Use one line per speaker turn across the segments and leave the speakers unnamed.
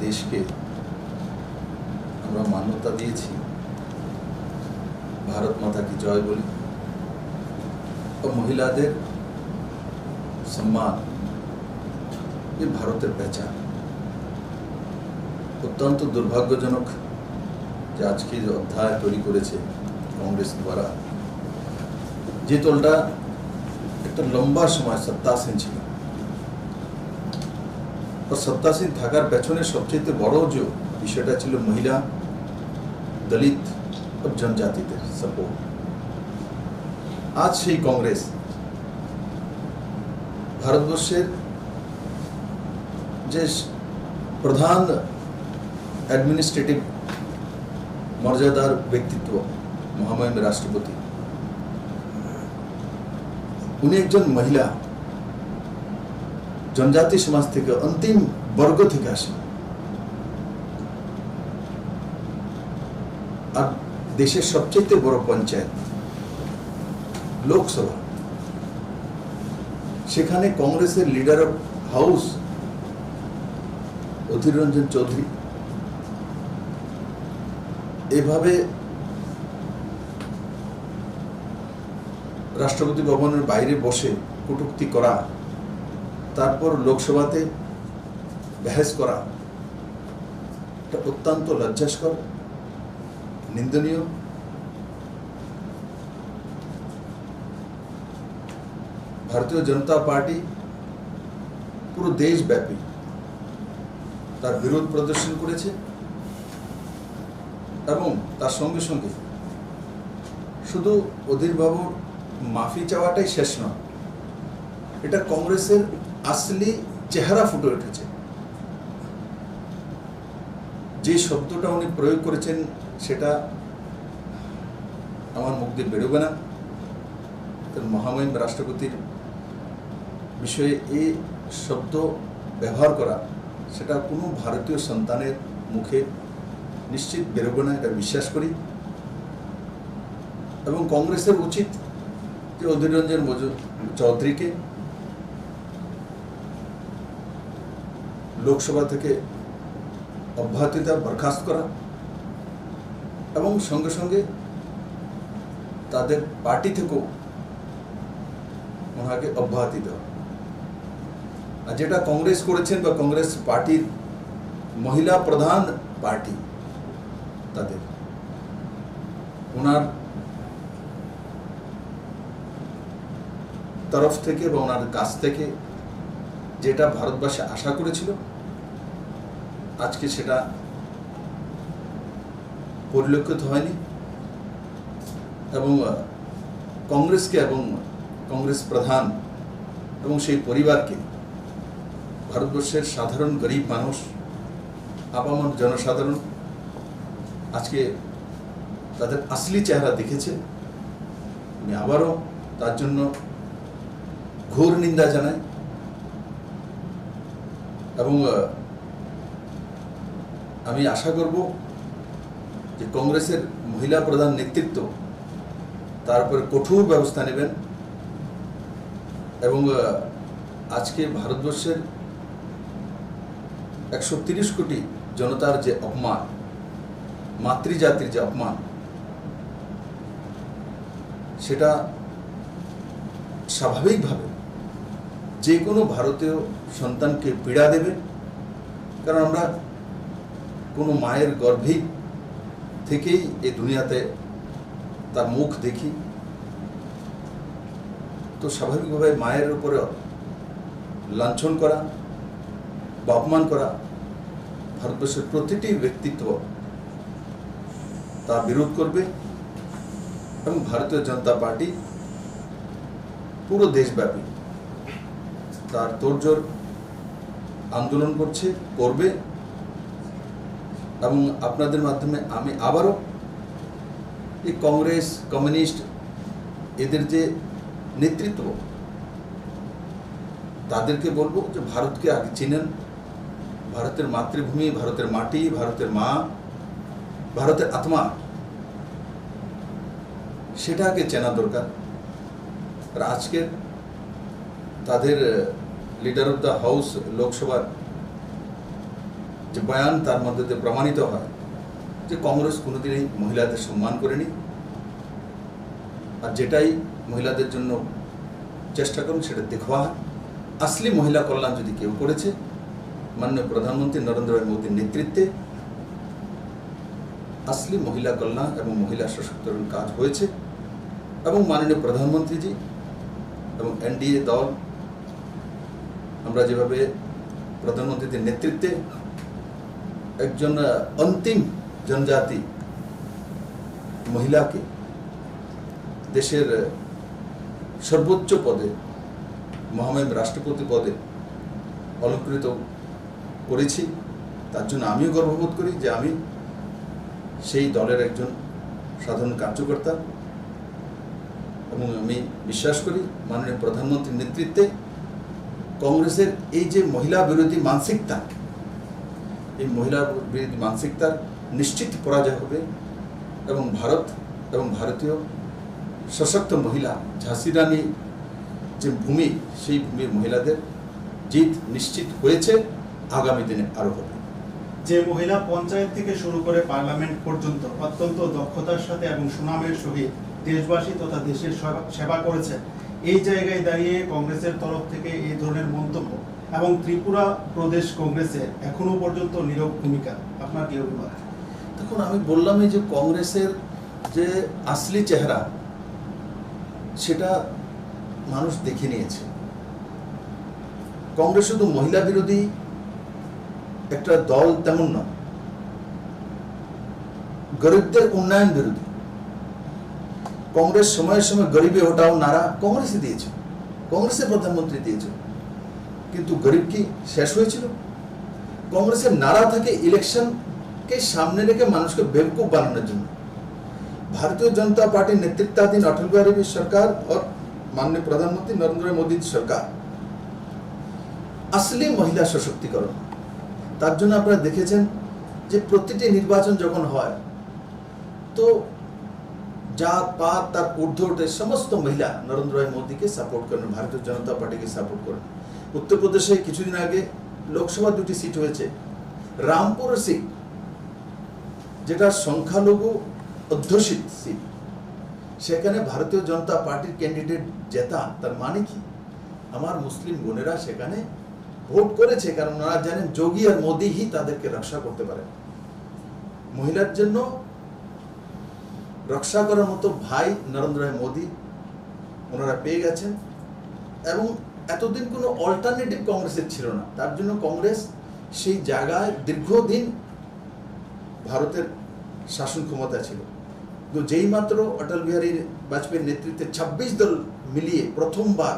দেশকে আমরা মান্যতা দিয়েছি, ভারত মাতা কি জয় বলি, ও মহিলাদের সম্মান এ ভারতের পেহচান। অত্যন্ত দুর্ভাগ্যজনক যে আজকে যে অধ্যায় তৈরি করেছে কংগ্রেস দ্বারা, যে দলটা একটা লম্বা সময় সত্তাসীন ছিল, और सत्तासीन থাকার পেছনে সবচেয়ে বড় যে বিষয়টা ছিল মহিলা, দলিত ও জনজাতিদের সাপোর্ট। আজ সেই কংগ্রেস ভারতবর্ষের যে প্রধান অ্যাডমিনিস্ট্রেটিভ মর্যাদার ব্যক্তিত্ব মহামহিম রাষ্ট্রপতি, উনি একজন মহিলা, जनजाति समाज থেকে अंतिम वर्ग থেকে আসেন। আর দেশের সবচেয়ে বড় পঞ্চায়েত লোকসভা, সেখানে কংগ্রেসের leader of house Adhir Ranjan Chowdhury এভাবে রাষ্ট্রপতি ভবনের বাইরে বসে কটূক্তি করা, তারপর লোকসভাতে বহস করা, এটা অত্যন্ত লজ্জাস্কর, নিন্দনীয়। ভারতীয় জনতা পার্টি পুরো দেশব্যাপী তার বিরোধ প্রদর্শন করেছে এবং তার সঙ্গে সঙ্গে শুধু অধীর বাবুর মাফি চাওয়াটাই শেষ নয়, এটা কংগ্রেসের আসলি চেহারা ফুটে উঠেছে। যে শব্দটা উনি প্রয়োগ করেছেন সেটা আমার মুখ দিয়ে বেরোবে না। মহামহিম রাষ্ট্রপতির বিষয়ে এই শব্দ ব্যবহার করা, সেটা কোনো ভারতীয় সন্তানের মুখে নিশ্চিত বেরোবে না, এটা বিশ্বাস করি। এবং কংগ্রেসের উচিত যে অধীর রঞ্জন চৌধুরীকে লোকসভা থেকে অব্যাহতিতা বরখাস্ত করা এবং সঙ্গে সঙ্গে তাদের পার্টি থেকেও ওনাকে অব্যাহতি দেওয়া। আর যেটা কংগ্রেস করেছেন বা কংগ্রেস পার্টির মহিলা প্রধান পার্টি, তাদের ওনার তরফ থেকে বা ওনার কাছ থেকে যেটা ভারতবর্ষে আশা করেছিল, আজকে সেটা পরিলক্ষিত হয়নি। এবং কংগ্রেসকে এবং কংগ্রেস প্রধান এবং সেই পরিবারকে ভারতবর্ষের সাধারণ গরিব মানুষ, আপামর জনসাধারণ আজকে তাদের আসলি চেহারা দেখেছে। আমি আবারও তার জন্য ঘোর নিন্দা জানাই এবং আমি আশা করব যে কংগ্রেসের মহিলা প্রধান নেতৃত্ব তার উপরে কঠোর ব্যবস্থা নেবেন এবং আজকে ভারতবর্ষের 130 কোটি জনতার যে অপমান, মাতৃজাতির যে অপমান, সেটা স্বাভাবিকভাবে যে কোনো ভারতীয় সন্তানকে পীড়া দেবে। কারণ আমরা কোনো মায়ের গর্ভে থেকেই এই দুনিয়াতে তার মুখ দেখি, তো স্বাভাবিকভাবে মায়ের উপরে লাঞ্ছন করা বা অপমান করা ভারতবর্ষের প্রতিটি ব্যক্তিত্ব তা বিরোধ করবে এবং ভারতীয় জনতা পার্টি পুরো দেশব্যাপী তার তোড়জোড় আন্দোলন করবে। এবং আপনাদের মাধ্যমে আমি আবারও এই কংগ্রেস, কমিউনিস্ট এদের যে নেতৃত্ব, তাদেরকে বলবো যে ভারতকে আগে চিনেন, ভারতের মাতৃভূমি, ভারতের মাটি, ভারতের মা, ভারতের আত্মা, সেটাকে চেনা দরকার। আর আজকের তাদের লিডার অফ দ্য হাউস লোকসভার যে বয়ান তার মধ্যে দিয়ে প্রমাণিত হয় যে কংগ্রেস কোনোদিনই মহিলাদের সম্মান করেনি, আর যেটাই মহিলাদের জন্য চেষ্টা করুন সেটা দেখবা। আসলি মহিলা কল্যাণ যদি কেউ করেছে মাননীয় প্রধানমন্ত্রী নরেন্দ্র ভাই মোদীর নেতৃত্বে আসলি মহিলা কল্যাণ এবং মহিলা সশক্তিকরণ কাজ হয়েছে। এবং মাননীয় প্রধানমন্ত্রীজি এবং এনডিএ দল আমরা যেভাবে প্রধানমন্ত্রীদের নেতৃত্বে একজন অন্তিম জনজাতি মহিলাকে দেশের সর্বোচ্চ পদে মহামহিম রাষ্ট্রপতি পদে অলঙ্কৃত করেছি, তার জন্য আমিও গর্ববোধ করি যে আমি সেই দলের একজন সাধারণ কার্যকর্তা। এবং আমি বিশ্বাস করি মাননীয় প্রধানমন্ত্রীর নেতৃত্বে কংগ্রেসের এই যে মহিলা বিরোধী মানসিকতা, এই মহিলা বিরোধী মানসিকতার নিশ্চিত পরাজয় হবে এবং ভারত এবং ভারতীয় সশক্ত মহিলা ঝাঁসি রানী যে ভূমি, সেই ভূমির মহিলাদের জিত নিশ্চিত হয়েছে, আগামী দিনে আরও হবে।
যে মহিলা পঞ্চায়েত থেকে শুরু করে পার্লামেন্ট পর্যন্ত অত্যন্ত দক্ষতার সাথে এবং সুনামের সহিত দেশবাসী তথা দেশের সেবা করেছে, এই জায়গায় দাঁড়িয়ে কংগ্রেসের তরফ থেকে এই ধরনের মন্তব্য এবং ত্রিপুরা প্রদেশ কংগ্রেসের এখনো পর্যন্ত নীরব ভূমিকা, আপনার কি অভিমত?
দেখুন, আমি বললামই যে কংগ্রেসের যে আসলি চেহারা সেটা মানুষ দেখে নিয়েছে। কংগ্রেস শুধু মহিলা বিরোধী একটা দল তেমন নয়, গরিবদের উন্নয়ন বিরোধী। কংগ্রেস সময়ের সময় গরিবে হটাও নারা কংগ্রেসই দিয়েছে, কংগ্রেসের প্রধানমন্ত্রী দিয়েছে, কিন্তু গরিব কি শেষ হয়েছিল? কংগ্রেসের নারা থাকে ইলেকশনকে সামনে রেখে মানুষকে বেवकूफ বানানোর জন্য। भारतीय जनता पार्टी नेतृत्वाधीन अटल बिहारी सरकार और माननीय प्रधानमंत्री नरेंद्र मोदी सरकार असली महिला सशक्तिकरण, তার জন্য আপনারা দেখেছেন যে প্রতিটি নির্বাচন যখন হয় তো জাত পাত তার ঊর্ধ্বে উঠে সমস্ত মহিলা নরেন্দ্র ভাই মোদীকে সাপোর্ট করেন, ভারতীয় জনতা পার্টিকে সাপোর্ট করেন। উত্তরপ্রদেশে কিছুদিন আগে লোকসভা দুটি সিট হয়েছে, রামপুর সিট যেটা সংখ্যালঘু অধ্যুষিত সিট, সেখানে ভারতীয় জনতা পার্টির ক্যান্ডিডেট জেতা। তার মানে কি? আমার মুসলিম বোনেরা সেখানে ভোট করেছে, কারণ ওনারা জানেন যোগী আর মোদী হি তাদেরকে রক্ষা করতে পারে। মহিলার জন্য রক্ষা করার মতো ভাই নরেন্দ্র ভাই মোদী ওনারা পেয়ে গেছেন। এবং এতদিন কোনো অল্টারনেটিভ কংগ্রেসের ছিল না, তার জন্য কংগ্রেস সেই জায়গায় দীর্ঘদিন ভারতের শাসন ক্ষমতা ছিল। তো যেই মাত্র অটল বিহারী বাজপেয়ীর নেতৃত্বে 26 দল মিলিয়ে প্রথমবার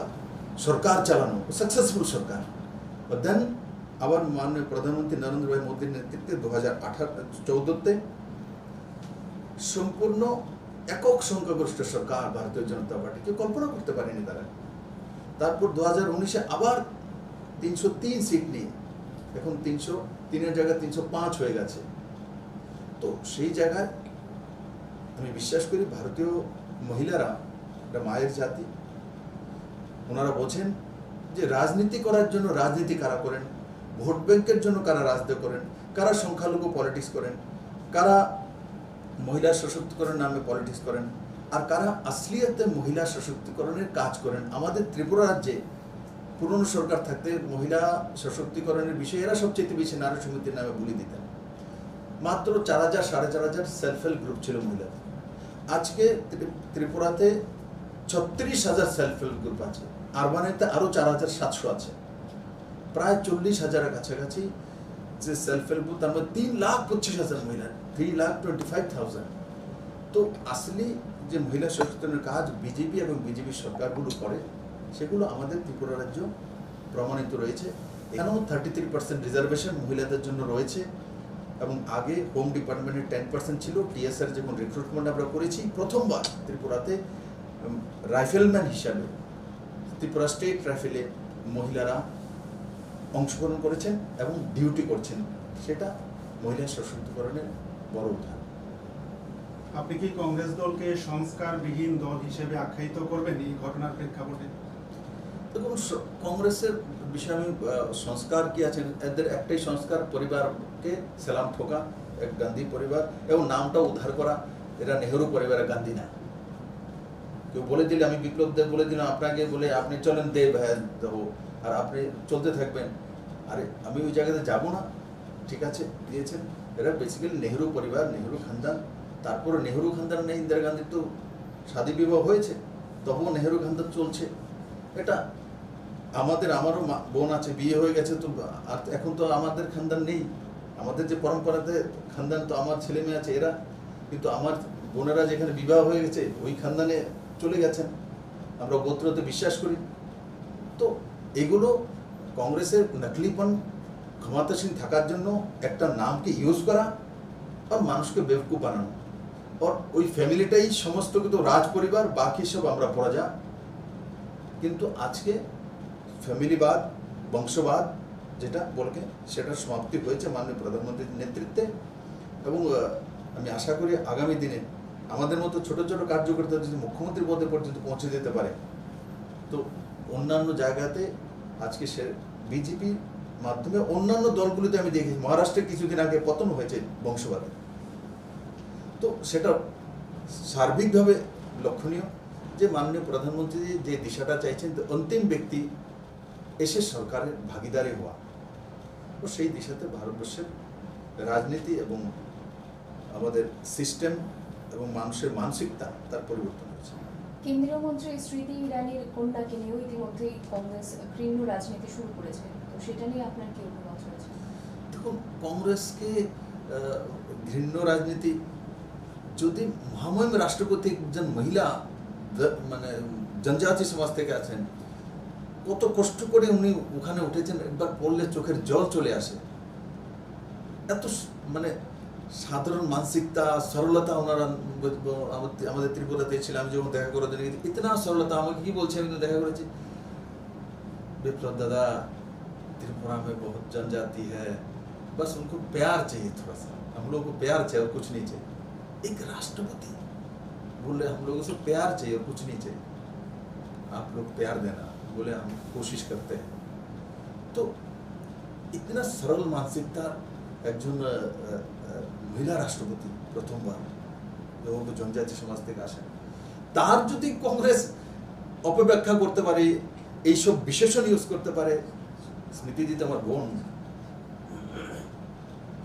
সরকার চালানো, সাকসেসফুল সরকার, দেন আবার মাননীয় প্রধানমন্ত্রী নরেন্দ্র ভাই মোদীর নেতৃত্বে 2014-তে সম্পূর্ণ একক সংখ্যাগরিষ্ঠ সরকার ভারতীয় জনতা পার্টিকে কল্পনা করতে পারেনি তারা। তারপর 2019-এ আবার 303 সিট নিয়ে এখন 303-এর জায়গায় 305 হয়ে গেছে। তো সেই জায়গায় আমি বিশ্বাস করি ভারতীয় মহিলারা একটা মায়ের জাতি, ওনারা বোঝেন যে রাজনীতি করার জন্য রাজনীতি কারা করেন, ভোট ব্যাংকের জন্য কারা রাজনীতি করেন, কারা সংখ্যালঘু পলিটিক্স করেন, কারা মহিলা সশক্তিকরণ নামে পলিটিক্স করেন, আর কারা আসলিয়াতে মহিলা সশক্তিকরণের কাজ করেন। আমাদের ত্রিপুরা রাজ্যে পুরনো সরকার থাকতে মহিলা সশক্তিকরণের বিষয়ে এরা সবচেয়ে বেশি নারী সমিতির নামে বলি দিতেন। মাত্র 4000 4500 সেলফ হেল্প গ্রুপ ছিল মহিলাদের। আজকে ত্রিপুরাতে 36,000 সেলফ হেল্প গ্রুপ আছে, আরবানেতে আরও 4700 আছে, প্রায় 40,000-এর কাছাকাছি যে সেলফ হেল্প গ্রুপ, তার মধ্যে 3,25,000 মহিলা, 3,25,000। তো আসলে যে মহিলা সশক্তিকরণের কাজ বিজেপি এবং বিজেপি সরকারগুলো করে, সেগুলো আমাদের ত্রিপুরা রাজ্য প্রমাণিত রয়েছে। এখানেও 33% রিজার্ভেশন মহিলাদের জন্য রয়েছে। এবং আগে হোম ডিপার্টমেন্টের 10% ছিল। টিএসআর যখন রিক্রুটমেন্ট আমরা করেছি, প্রথমবার ত্রিপুরাতে রাইফেলম্যান হিসাবে ত্রিপুরা স্টেট রাইফেলে মহিলারা অংশগ্রহণ করেছেন এবং ডিউটি করছেন, সেটা মহিলা সশক্তিকরণের বড় উদাহরণ।
আপনি কি কংগ্রেস দলকে সংস্কারবিহীন দল হিসেবে আখ্যায়িত করবেন এই ঘটনার প্রেক্ষাপটে?
দেখুন, কংগ্রেসের বিষয়ে আমি সংস্কার কি আছে, এদের একটাই সংস্কার, পরিবার কে সালাম ঠোকা এক গান্ধী পরিবার এবং নামটা উদ্ধার করা, এরা নেহেরু পরিবারের গান্ধী না। কেউ বলে দিলে আমি বিপ্লব দেব বলে দিলাম আপনাকে, বলে আপনি চলেন দেব হ্যাঁ দেবো আর আপনি চলতে থাকবেন, আরে আমি ওই জায়গাতে যাব না। ঠিক আছে দিয়েছেন, এরা বেসিক্যালি নেহেরু পরিবার, নেহেরু খানদান। তারপরে নেহেরু খানদান নেই, ইন্দিরা গান্ধীর তো শাদী বিবাহ হয়েছে, তবুও নেহেরু খানদান চলছে। এটা আমারও বোন আছে, বিয়ে হয়ে গেছে, তো আর এখন তো আমাদের খানদান নেই। আমাদের যে পরম্পরাতে খানদান, তো আমার ছেলে মেয়ে আছে এরা, কিন্তু আমার বোনেরা যেখানে বিবাহ হয়ে গেছে ওই খানদানে চলে গেছেন। আমরা গোত্রতে বিশ্বাস করি। তো এগুলো কংগ্রেসের নকলিপন, ক্ষমতাসীন থাকার জন্য একটা নামকে ইউজ করা আর মানুষকে বেवकूफ বানানো, আর ওই ফ্যামিলিটাই সমস্ত কিন্তু রাজ পরিবার, বাকি সব আমরা প্রজা। কিন্তু আজকে ফ্যামিলিবাদ, বংশবাদ যেটা বলকে, সেটার সমাপ্তি হয়েছে মাননীয় প্রধানমন্ত্রীর নেতৃত্বে। এবং আমি আশা করি আগামী দিনে আমাদের মতো ছোট ছোট কার্যকর্তা যদি মুখ্যমন্ত্রীর পদে পর্যন্ত পৌঁছে যেতে পারে, তো অন্যান্য জায়গাতে আজকে সে বিজেপির মাধ্যমে অন্যান্য দলগুলিতে আমি দেখেছি, মহারাষ্ট্রে কিছুদিন আগে পতন হয়েছে বংশবাদে, তো সেটা সার্বিকভাবে লক্ষণীয় যে মাননীয় প্রধানমন্ত্রী যে দিশাটা চাইছেন, অন্তিম ব্যক্তি এসে সরকারের ভাগিদারি হওয়া, ও সেই দিশাতে ভারতবর্ষের রাজনীতি এবং আমাদের সিস্টেম এবং মানুষের মানসিকতা তার পরিবর্তন হয়েছে।
কেন্দ্রীয় মন্ত্রী স্মৃতি ইরানির কন্যাকে নিয়েও ইতিমধ্যেই কংগ্রেস ঘৃণ্য রাজনীতি শুরু করেছে, তো সেটা নিয়ে আপনার কি অভিমত রয়েছে?
দেখুন, কংগ্রেসকে ঘৃণ্য রাজনীতি, যদি মহামহিম রাষ্ট্রপতি একজন মহিলা মানে জনজাতি সমাজ থেকে আছেন, কত কষ্ট করে উনি ওখানে উঠেছেন, একবার পড়লে চোখের জল চলে আসে। এত মানে সাধারণ মানসিকতা, সরলতা ওনারা, আমাদের ত্রিপুরাতে ছিলাম, আমি যখন দেখা করে দেখি ইতনা সরলতা। আমাকে কি বলছে, আমি দেখা করেছি, विप्लव दादा त्रिपुरा में बहुत जनजाति है, बस उनको प्यार चाहिए, थोड़ा सा हम लोगों को प्यार चाहिए और कुछ नहीं चाहिए। एक राष्ट्रपति बोले हम लोगों से प्यार चाहिए और कुछ नहीं चाहिए, आप लोग प्यार देना, बोले हम कोशिश करते हैं। तो इतना सरल मानसिकता একজন মহিলা রাষ্ট্রপতি প্রথমবার, এবং জনজাতি সমাজ থেকে আসেন, তার যদি কংগ্রেস অপব্যাখ্যা করতে পারে, এইসব বিশেষণ ইউজ করতে পারে, স্মৃতিজিৎ আমার বোন,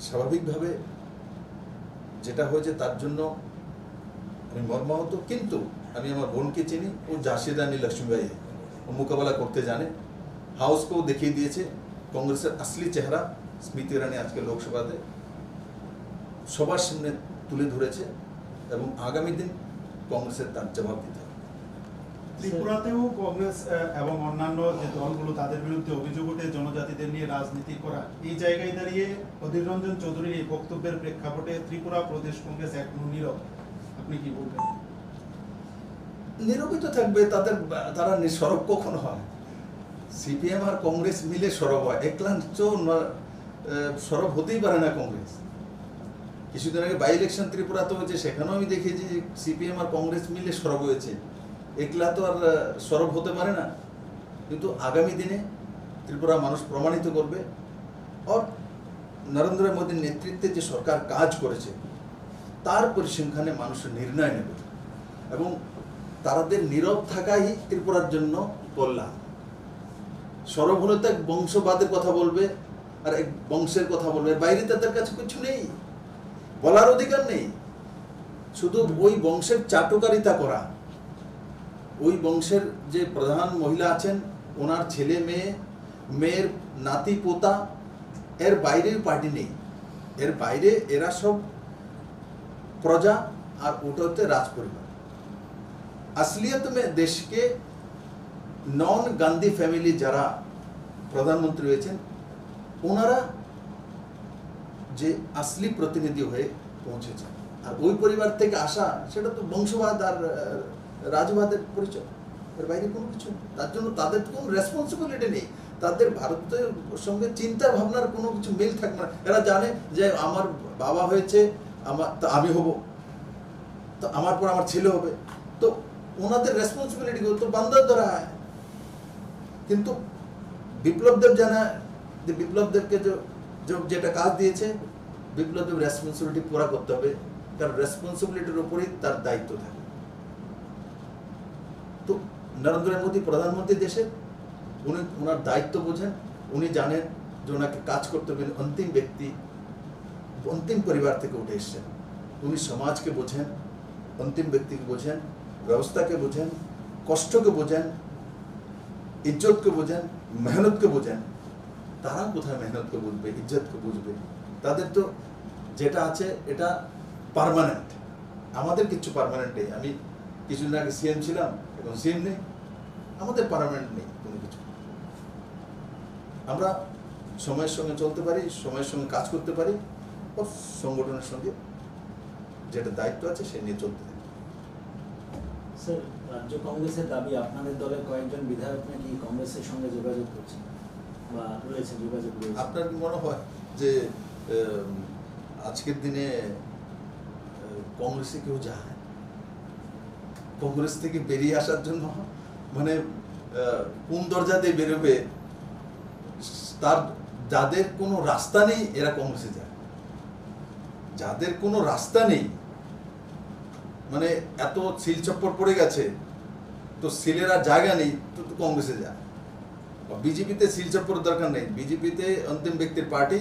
স্বাভাবিকভাবে যেটা হয়েছে তার জন্য আমি মর্মাহত। কিন্তু আমি আমার বোনকে চিনি, ও ঝাঁসি রানী লক্ষ্মীবাই, ও মোকাবেলা করতে জানে। হাউসকেও দেখিয়ে দিয়েছে কংগ্রেসের আসলি চেহারা। স্মৃতি ইরানি আজকে লোকসভাতে সবার সামনে তুলে ধরেছে, এবং আগামী দিন কংগ্রেসের তার জবাব দিতে হবে।
ত্রিপুরাতেও কংগ্রেস এবং অন্যান্য যে দলগুলো তাদের বিরুদ্ধে অভিযোগ ওঠে জনজাতিদের নিয়ে রাজনীতি করা, এই জায়গায় দাঁড়িয়ে অধীর রঞ্জন চৌধুরীর এই বক্তব্যের প্রেক্ষাপটে ত্রিপুরা প্রদেশ কংগ্রেস এখনো নীরব, আপনি কি বলবেন?
নীরবই তো থাকবে, তারা সরব কখন হয়? সিপিএম আর কংগ্রেস মিলে সরব হয়, একলা সরব হতেই পারে না কংগ্রেস। কিছুদিন আগে বাই ইলেকশন ত্রিপুরাতে হয়েছে, সেখানেও আমি দেখেছি যে সিপিএম আর কংগ্রেস মিলে সরব হয়েছে, একলা তো আর সরব হতে পারে না। কিন্তু আগামী দিনে ত্রিপুরা মানুষ প্রমাণিত করবে, আর নরেন্দ্র মোদীর নেতৃত্বে যে সরকার কাজ করেছে তার পরিসংখ্যানে মানুষের নির্ণয় নেবে, এবং তাদের নীরব থাকাই ত্রিপুরার জন্য কল্যাণ। সরব হলে তো এক বংশবাদের কথা বলবে আর এক বংশের কথা বলবে, বাইরে তাদের কাছে কিছু নেই, বলার অধিকার নেই। শুধু ওই বংশের চাটুকারিতা করা, ওই বংশের যে প্রধান মহিলা আছেন ওনার ছেলে মেয়ে, মেয়ের নাতি পোতা, এর বাইরে পার্টি নেই, এর বাইরে এরা সব প্রজা, আর ওটা হচ্ছে রাজ পরিবার। असलियत में देश के নন গান্ধী ফ্যামিলি যারা প্রধানমন্ত্রী হয়েছেন, ওনারা যে আসলি প্রতিনিধি হয়ে পৌঁছেছেন, আর ওই পরিবার থেকে আসা, সেটা তো বংশবাদ আর রাজবাদের পরিচয়, এর বাইরে কোনো কিছু। তার জন্য তাদের কোনো রেসপন্সিবিলিটি নেই, তাদের ভারতের সঙ্গে চিন্তা ভাবনার কোনো কিছু মিল থাকবে না। এরা জানে যে আমার বাবা হয়েছে, আমি হব, তো আমার পর আমার ছেলে হবে, তো ওনাদের রেসপন্সিবিলিটি তো বান্দার ধরা হয়। কিন্তু বিপ্লব দেব জানা যে বিপ্লব দেবকে যেটা কাজ দিয়েছে, বিপ্লবের রেসপন্সিবিলিটি পুরা করতে হবে, কারণ রেসপন্সিবিলিটির উপরেই তার দায়িত্ব থাকে। তো নরেন্দ্র মোদী প্রধানমন্ত্রী দেশে, উনি ওনার দায়িত্ব বোঝেন, উনি জানেন যে ওনাকে কাজ করতে হবে। অন্তিম ব্যক্তি, অন্তিম পরিবার থেকে উঠে এসছেন, উনি সমাজকে বোঝেন, অন্তিম ব্যক্তিকে বোঝেন, ব্যবস্থাকে বোঝেন, কষ্টকে বোঝেন, ইজ্জতকে বোঝেন, মেহনতকে বোঝেন। তারা কোথায় মেহনতকে বুঝবে, ইজ্জতকে বুঝবে? তাদের তো যেটা আছে এটা পার্মানেন্ট, আমাদের কিছু পার্মানেন্ট নেই। আমি কিছুদিন আগে সিএম ছিলাম, এখন সিএম নেই, আমাদের পার্মানেন্ট নেই কোনো কিছু। আমরা সময়ের সঙ্গে চলতে পারি, সময়ের সঙ্গে কাজ করতে পারি, ও সংগঠনের সঙ্গে যেটা দায়িত্ব আছে সে নিয়ে চলতে থাকি।
স্যার, রাজ্য কংগ্রেসের দাবি আপনাদের দলের কয়েকজন বিধায়ক নাকি কংগ্রেসের সঙ্গে যোগাযোগ করছেন বা রয়েছে, যোগাযোগ রয়েছে।
আপনার কি মনে হয় যে আজকের দিনে কংগ্রেসে কেউ যায়? কংগ্রেস থেকে বেরিয়ে আসার জন্য মানে কোন দরজা দিয়ে বেরোবে, তার যাদের কোনো রাস্তা নেই এরা কংগ্রেসে যায়। যাদের কোনো রাস্তা নেই, মানে এত সিল চপ্পর পড়ে গেছে, তো সিলের আর জায়গা নেই, তো কংগ্রেসে যায়। বিজেপিতে সিল চপ্পর দরকার নেই, বিজেপিতে অন্তিম ব্যক্তির পার্টি,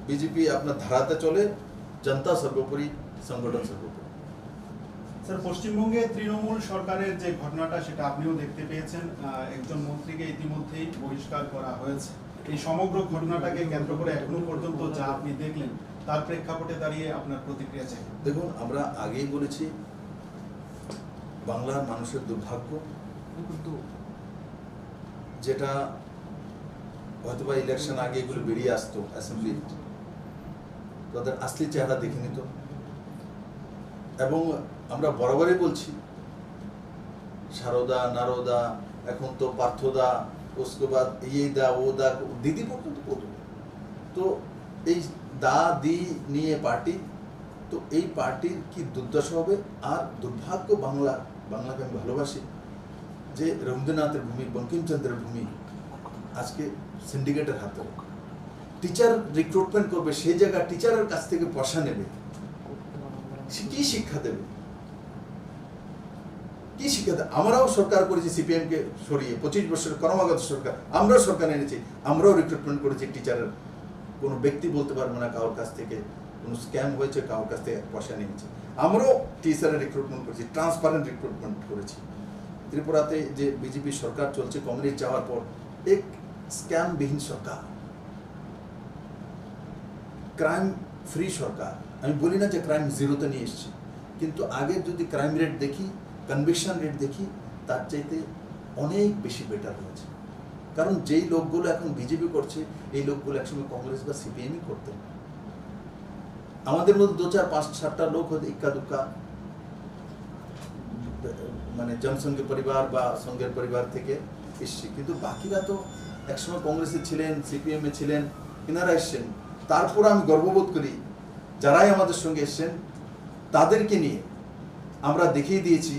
বিজেপি আপনার ধারাতে চলে, জনতা সর্বোপরি, সংগঠন সর্বোপরি।
স্যার, পশ্চিমবঙ্গে তৃণমূল সরকারের যে ঘটনাটা সেটা আপনিও দেখতে পেয়েছেন, একজন মন্ত্রীকে ইতিমধ্যেই বহিষ্কার করা হয়েছে। এই সমগ্র ঘটনাটাকে কেন্দ্র করে এখনো পর্যন্ত যা আপনি দেখলেন তার প্রেক্ষাপটে দাঁড়িয়ে আপনার প্রতিক্রিয়া চাই।
দেখুন, আমরা আগেই বলেছি বাংলার মানুষের দুর্ভাগ্য, যেটা হয়তোবা ইলেকশন আগে এগুলো বেরিয়ে আসতো, অ্যাসেম্বলি তাদের আসলি চেহারা দেখে নিত। এবং আমরা বরাবরই বলছি, সারদা, নারদা, এখন তো পার্থদা, उसके बाद ये दा वो दा দিদি পর্যন্ত করবে। তো এই দা দি নিয়ে পার্টি, তো এই পার্টির কি দুর্দশা হবে। আর দুর্ভাগ্য বাংলাকে আমি ভালোবাসি যে রবীন্দ্রনাথের ভূমি, বঙ্কিমচন্দ্রের ভূমি আজকে সিন্ডিকেটের হাতে। টিচার রিক্রুটমেন্ট করবে, সেই জায়গায় টিচারের কাছ থেকে পয়সা নেবে, সে কি শিক্ষা দেবে, কি শিক্ষা দেবে? আমরাও সরকার করেছি সিপিএম কে সরিয়ে, 25 বছরের ক্রমাগত সরকার, আমরাও সরকার এনেছি, আমরাও রিক্রুটমেন্ট করেছি টিচারের। কোনো ব্যক্তি বলতে পারবে না কারোর কাছ থেকে কোনো স্ক্যাম হয়েছে, কারোর কাছ থেকে পয়সা নিয়েছে। আমরাও টিচারের রিক্রুটমেন্ট করেছি, ট্রান্সপারেন্ট রিক্রুটমেন্ট করেছি। ত্রিপুরাতে যে বিজেপি সরকার চলছে, কমিউনিস্ট যাওয়ার পর এক স্ক্যামবিহীন সরকার, ক্রাইম ফ্রি সরকার। আমি বলি না যে ক্রাইম জিরোতে নিয়ে এসছে, কিন্তু আগে যদি ক্রাইম রেট দেখি, কনভিকশন রেট দেখি, তার চাইতে অনেক বেশি বেটার হয়েছে। কারণ যেই লোকগুলো এখন বিজেপি করছে, এই লোকগুলো একসময় কংগ্রেস বা সিপিএমই করতেন। আমাদের মধ্যে 2, 4, 5, 7টা লোক হয়তো ইক্কা দুক্কা মানে জনসংঘের পরিবার বা সংঘের পরিবার থেকে এসছে, কিন্তু বাকিরা তো একসময় কংগ্রেসে ছিলেন, সিপিএমে ছিলেন, এনারা এসছেন। তারপর আমি গর্ববোধ করি যারাই আমাদের সঙ্গে এসছেন তাদেরকে নিয়ে আমরা দেখিয়ে দিয়েছি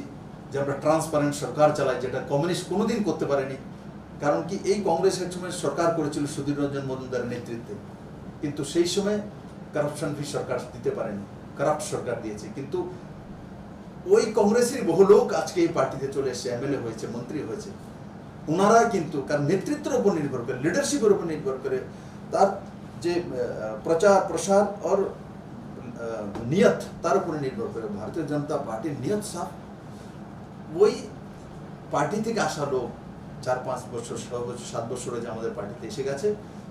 যে আমরা ট্রান্সপারেন্ট সরকার চালাই, যেটা কমিউনিস্ট কোনোদিন করতে পারেনি। কারণ কি, এই কংগ্রেস এক সময় সরকার করেছিল সুধীর রঞ্জন মজুমদারের নেতৃত্বে, কিন্তু সেই সময় কারাপশন ফ্রি সরকার দিতে পারেনি, কারাপ্ট সরকার দিয়েছে। কিন্তু ওই কংগ্রেসের বহু লোক আজকে এই পার্টিতে চলে এসে এমএলএ হয়েছে, মন্ত্রী হয়েছে। ওনারা কিন্তু কারণ নেতৃত্বের উপর নির্ভর করে, লিডারশিপের উপর নির্ভর করে, তার যে প্রচার প্রসার আর নিয়ত তার উপরে নির্ভর করে। ভারতীয় জনতা পার্টির নিয়ত সাফ। ওই পার্টি থেকে আসা লোক 4, 5 বছর, 6 বছর, 7 বছর হয়েছে আমাদের পার্টিতে এসে গেছে,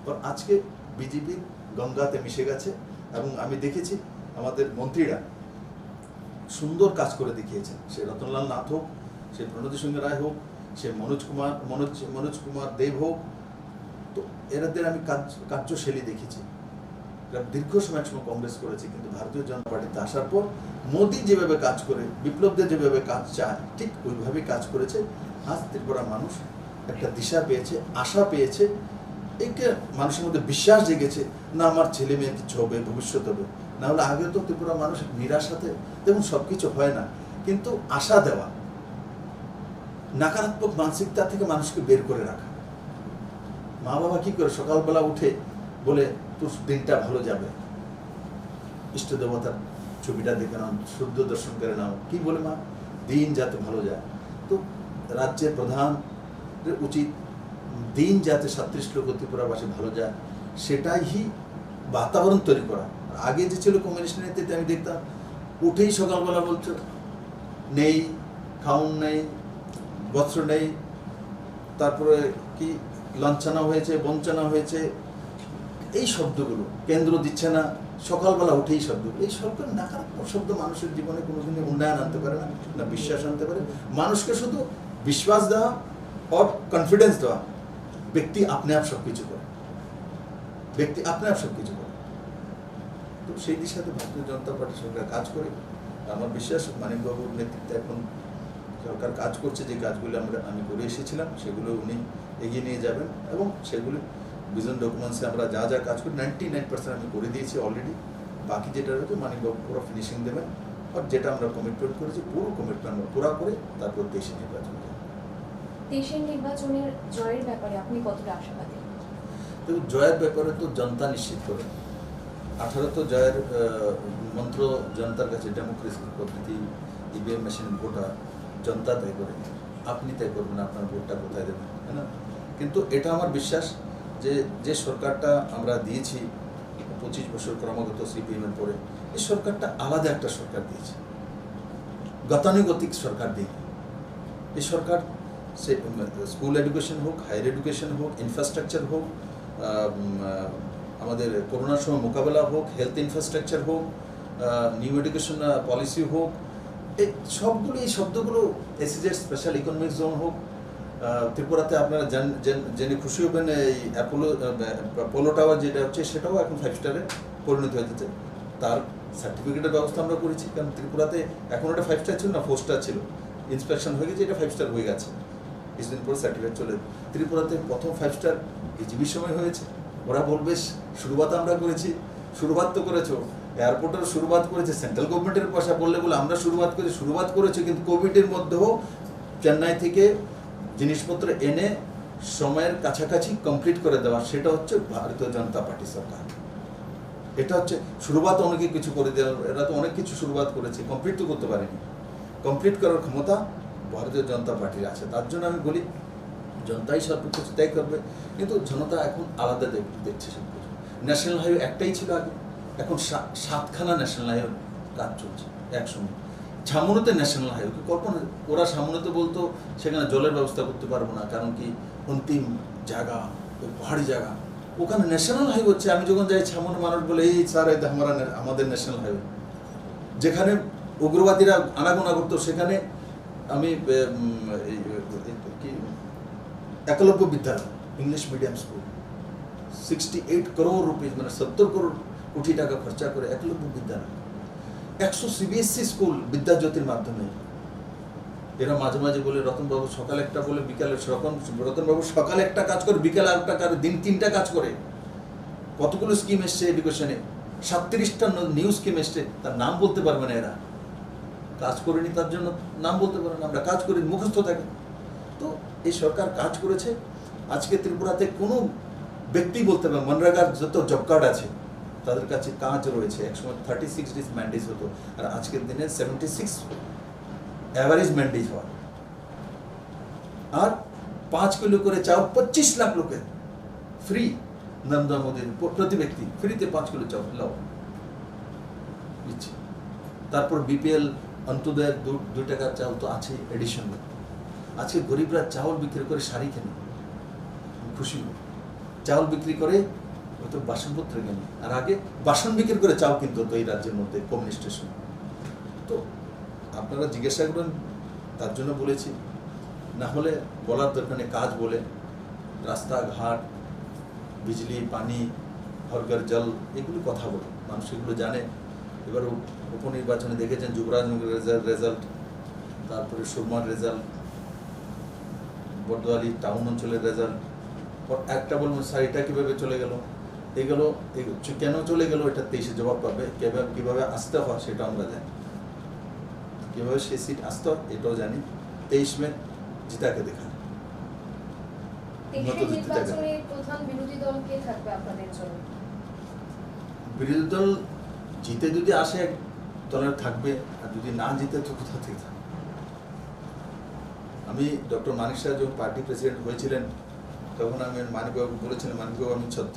আর আজকে বিজেপি গঙ্গাতে মিশে গেছে। এবং আমি দেখেছি আমাদের মন্ত্রীরা সুন্দর কাজ করে দেখিয়েছেন, সে রতনলাল নাথ হোক, সে প্রণতি সিংহ রায় হোক, সে মনোজ কুমার দেব হোক। তো এরাদের আমি কার্যশৈলী দেখেছি। দীর্ঘ সময় কংগ্রেস করেছে, কিন্তু ভারতীয় জনতা পার্টিতে আসার পর মোদী যেভাবে কাজ করে, বিপ্লবদের যেভাবে কাজ চায়, ঠিক ওইভাবেই কাজ করেছে। আজ ত্রিপুরা মানুষ একটা দিশা পেয়েছে, আশা পেয়েছে, একে মানুষের মধ্যে বিশ্বাস জেগেছে, না আমার ছেলে মেয়ে কিছু হবে, ভবিষ্যৎ হবে। না হলে আগে তো ত্রিপুরা মানুষ নিরাশাতে, দেখুন সব কিছু হয় না, কিন্তু আশা দেওয়া, নকারাত্মক মানসিকতা থেকে মানুষকে বের করে রাখা। মা বাবা কি করে, সকালবেলা উঠে বলে তোর দিনটা ভালো যাবে, ইষ্ট দেবতার ছবিটা দেখে নাও, শুদ্ধ দর্শন করে নাও, কি বলে মা দিন যাতে ভালো যায়। তো রাজ্যের প্রধানের উচিত দিন যাতে 37 লক্ষ ত্রিপুরাবাসী ভালো যায় সেটাই বাতাবরণ তৈরি করা। আগে যে ছিল কমিউনিস্ট নেতৃত্বে আমি দেখতাম উঠেই সকালবেলা বলছো নেই, খাউন নেই, বস্ত্র নেই, তারপরে কি লাঞ্ছনা হয়েছে, বঞ্চনা হয়েছে, এই শব্দগুলো কেন্দ্র দিচ্ছে না, সকালবেলা উঠেই শব্দগুলো, এই শব্দ নাকারাত্মক শব্দ মানুষের জীবনে কোনোদিনই উন্নয়ন আনতে পারে না, না বিশ্বাস আনতে পারে। মানুষকে শুধু বিশ্বাস দেওয়া আর কনফিডেন্স দেওয়া, ব্যক্তি আপনি আপ সব কিছু করে, ব্যক্তি আপনি আপ সব কিছু করে। তো সেই দিশাতে ভারতীয় জনতা পার্টি সরকার কাজ করে। আমার বিশ্বাস মানিকবাবুর নেতৃত্বে এখন সরকার কাজ করছে, যে কাজগুলো আমি করে এসেছিলাম সেগুলো উনি এগিয়ে নিয়ে যাবেন, এবং সেগুলো ভিজন ডকুমেন্টসে আমরা যা যা কাজ করি 99% আমি করে দিয়েছি অলরেডি। বাকি যেটা রয়েছে মানিকবাবু পুরো ফিনিশিং দেবেন, আর যেটা আমরা কমিটমেন্ট করেছি পুরো কমিটমেন্ট আমরা পুরো করে তারপর দেশে নির্বাচন করব।
দেশের নির্বাচনের জয়ের ব্যাপারে আপনি কতটা আশাবাদী?
তো জয়ের ব্যাপারে তো জনতা নিশ্চিত করে। 18 তো জয়ের মন্ত্র জনতার কাছে, ডেমোক্রেসি পদ্ধতি, ইভিএম মেশিন ভোটা জনতা তয় করে, আপনি তয় করবেন আপনার ভোটটা কোথায় দেবেন, তাই না? কিন্তু এটা আমার বিশ্বাস যে সরকারটা আমরা দিয়েছি 25 বছর ক্রমাগত সিপিএমের পরে, এই সরকারটা আলাদা একটা সরকার দিয়েছে, গতানুগতিক সরকার দিই। এই সরকার সে স্কুল এডুকেশন হোক, হায়ার এডুকেশন হোক, ইনফ্রাস্ট্রাকচার হোক, আমাদের করোনার সময় মোকাবেলা হোক, হেলথ ইনফ্রাস্ট্রাকচার হোক, নিউ এডুকেশন পলিসি হোক, এই সবগুলো, এই শব্দগুলো এসিজেড স্পেশাল ইকোনমিক জোন হোক। ত্রিপুরাতে আপনারা জেনে খুশি হবেন এই পোলো টাওয়ার যেটা হচ্ছে সেটাও এখন 5 স্টারে পরিণত হয়ে যাচ্ছে। তার সার্টিফিকেটের ব্যবস্থা আমরা করেছি, কারণ ত্রিপুরাতে এখন ওটা 5 স্টার ছিল না, 4 স্টার ছিল, ইন্সপেকশন হয়ে গেছে, এটা 5 স্টার হয়ে গেছে, কিছুদিন পরে সার্টিফিকেট চলে। ত্রিপুরাতে প্রথম 5 স্টার এজিবির সময় হয়েছে। ওরা বলবে শুরুয়াত আমরা করেছি, শুরুয়াত তো করেছো, এয়ারপোর্টের শুরুয়াত করেছে সেন্ট্রাল গভর্নমেন্টের পয়সা, বললে আমরা শুরুয়াত করেছি, কিন্তু কোভিডের মধ্যেও চেন্নাই থেকে জিনিসপত্র এনে সময়ের কাছাকাছি কমপ্লিট করে দেওয়া, সেটা হচ্ছে ভারতীয় জনতা পার্টি সরকার। এটা হচ্ছে শুরুয়াত, অনেকে কিছু করে দেওয়া, এরা তো অনেক কিছু শুরুয়াত করেছে, কমপ্লিট তো করতে পারেনি। কমপ্লিট করার ক্ষমতা ভারতীয় জনতা পার্টির আছে। তার জন্য আমি বলি জনতাই সব কিছু তয় করবে, কিন্তু জনতা এখন আলাদা দেখছে সব কিছু। ন্যাশনাল হাইওয়ে একটাই ছিল আগে, এখন 7খানা ন্যাশনাল হাইওয়ে কাজ চলছে একসঙ্গে। ছামনুতে ন্যাশনাল হাইওয়ে কল্পনা, ওরা সামনেতে বলতো সেখানে জলের ব্যবস্থা করতে পারবো না, কারণ কি অন্তিম জায়গা ওই পাহাড়ি জায়গা, ওখানে ন্যাশনাল হাইওয়ে হচ্ছে। আমি যখন যাই ছামনে, মানুষ বলে এই স্যার এই আমাদের ন্যাশনাল হাইওয়ে। যেখানে উগ্রবাদীরা আনাগোনা করতো সেখানে আমি কি একলব্য বিদ্যালয় English medium school 68 crore rupees, মানে 70 কোটি টাকা খরচা করে একলব্য বিদ্যালয়, 100 CBSE স্কুল বিদ্যাজ্যোতির মাধ্যমে। এরা মাঝে মাঝে বলে রতনবাবু সকালে একটা বলে বিকালে, রতনবাবু সকালে একটা কাজ করে, বিকালে আরেকটা কাজ, দিন 3টা কাজ করে। কতগুলো স্কিম এসছে এডুকেশনে, 37টা নিউ স্কিম এসছে, তার নাম বলতে পারবে না এরা, কাজ করেনি তার জন্য নাম বলতে পারে না। আমরা কাজ করি, মুখস্থ থাকে। তো এই সরকার কাজ করেছে। আজকে ত্রিপুরাতে কোনো ব্যক্তি বলতে পারে, মনরেগার যত জব কার্ড আছে তাদের কাছে কাজ রয়েছে। একসময় 36 ডেজ ম্যান্ডেজ হতো, আর আজকের দিনে 76 অ্যাভারেজ ম্যান্ডেজ হয়। আর 5 কিলো করে চাও 25 লাখ লোকের ফ্রি, নরেন্দ্র মোদীর প্রতি ব্যক্তি ফ্রিতে 5 কিলো চাও লাও দিচ্ছে। তারপর বিপিএল অন্তোদয়ের 2 টাকার চাউল তো আছে এডিশনাল। আজকে গরিবরা চাউল বিক্রি করে শাড়ি কেনে, খুশি চাউল বিক্রি করে হয়তো বাসনপত্র কেনে, আর আগে বাসন বিক্রি করে চাউল কিনতো তো এই রাজ্যের মধ্যে কমিউনিস্টের সময়। তো আপনারা জিজ্ঞাসা করেন, তার জন্য বলেছি, না হলে বলার দরকার নেই। কাজ বলে রাস্তাঘাট, বিজলি, পানি, ঘর জল, এগুলো কথা বলে মানুষ এগুলো জানে। এবার উপনির্বাচনে দেখেছেন যুবরাজনগরের রেজাল্ট, তারপরে সুরমার রেজাল্ট, বর্দোয়ালি টাউন অঞ্চলের রেজাল্ট। একটা বলবেন স্যার এটা কীভাবে চলে গেল, এগুলো কেন চলে গেল, এটা 23-এ জবাব পাবে। কীভাবে আসতে হয় সেটা আমরা জানি, কীভাবে সেই সিট আসতে হয় এটাও জানি। 23 মে জিতাকে দেখা,
প্রধান বিরোধী দল কে থাকবে আপনাদের জন্য?
বিরোধী দল জিতে যদি আসে দলের থাকবে, আর যদি না জিতে তো কোথা থেকে থাকবে। আমি ডক্টর মানিক শাহ যখন পার্টি প্রেসিডেন্ট হয়েছিলেন তখন আমি মানিকবাবু বলেছিলেন, মানিকবাবু আমি 0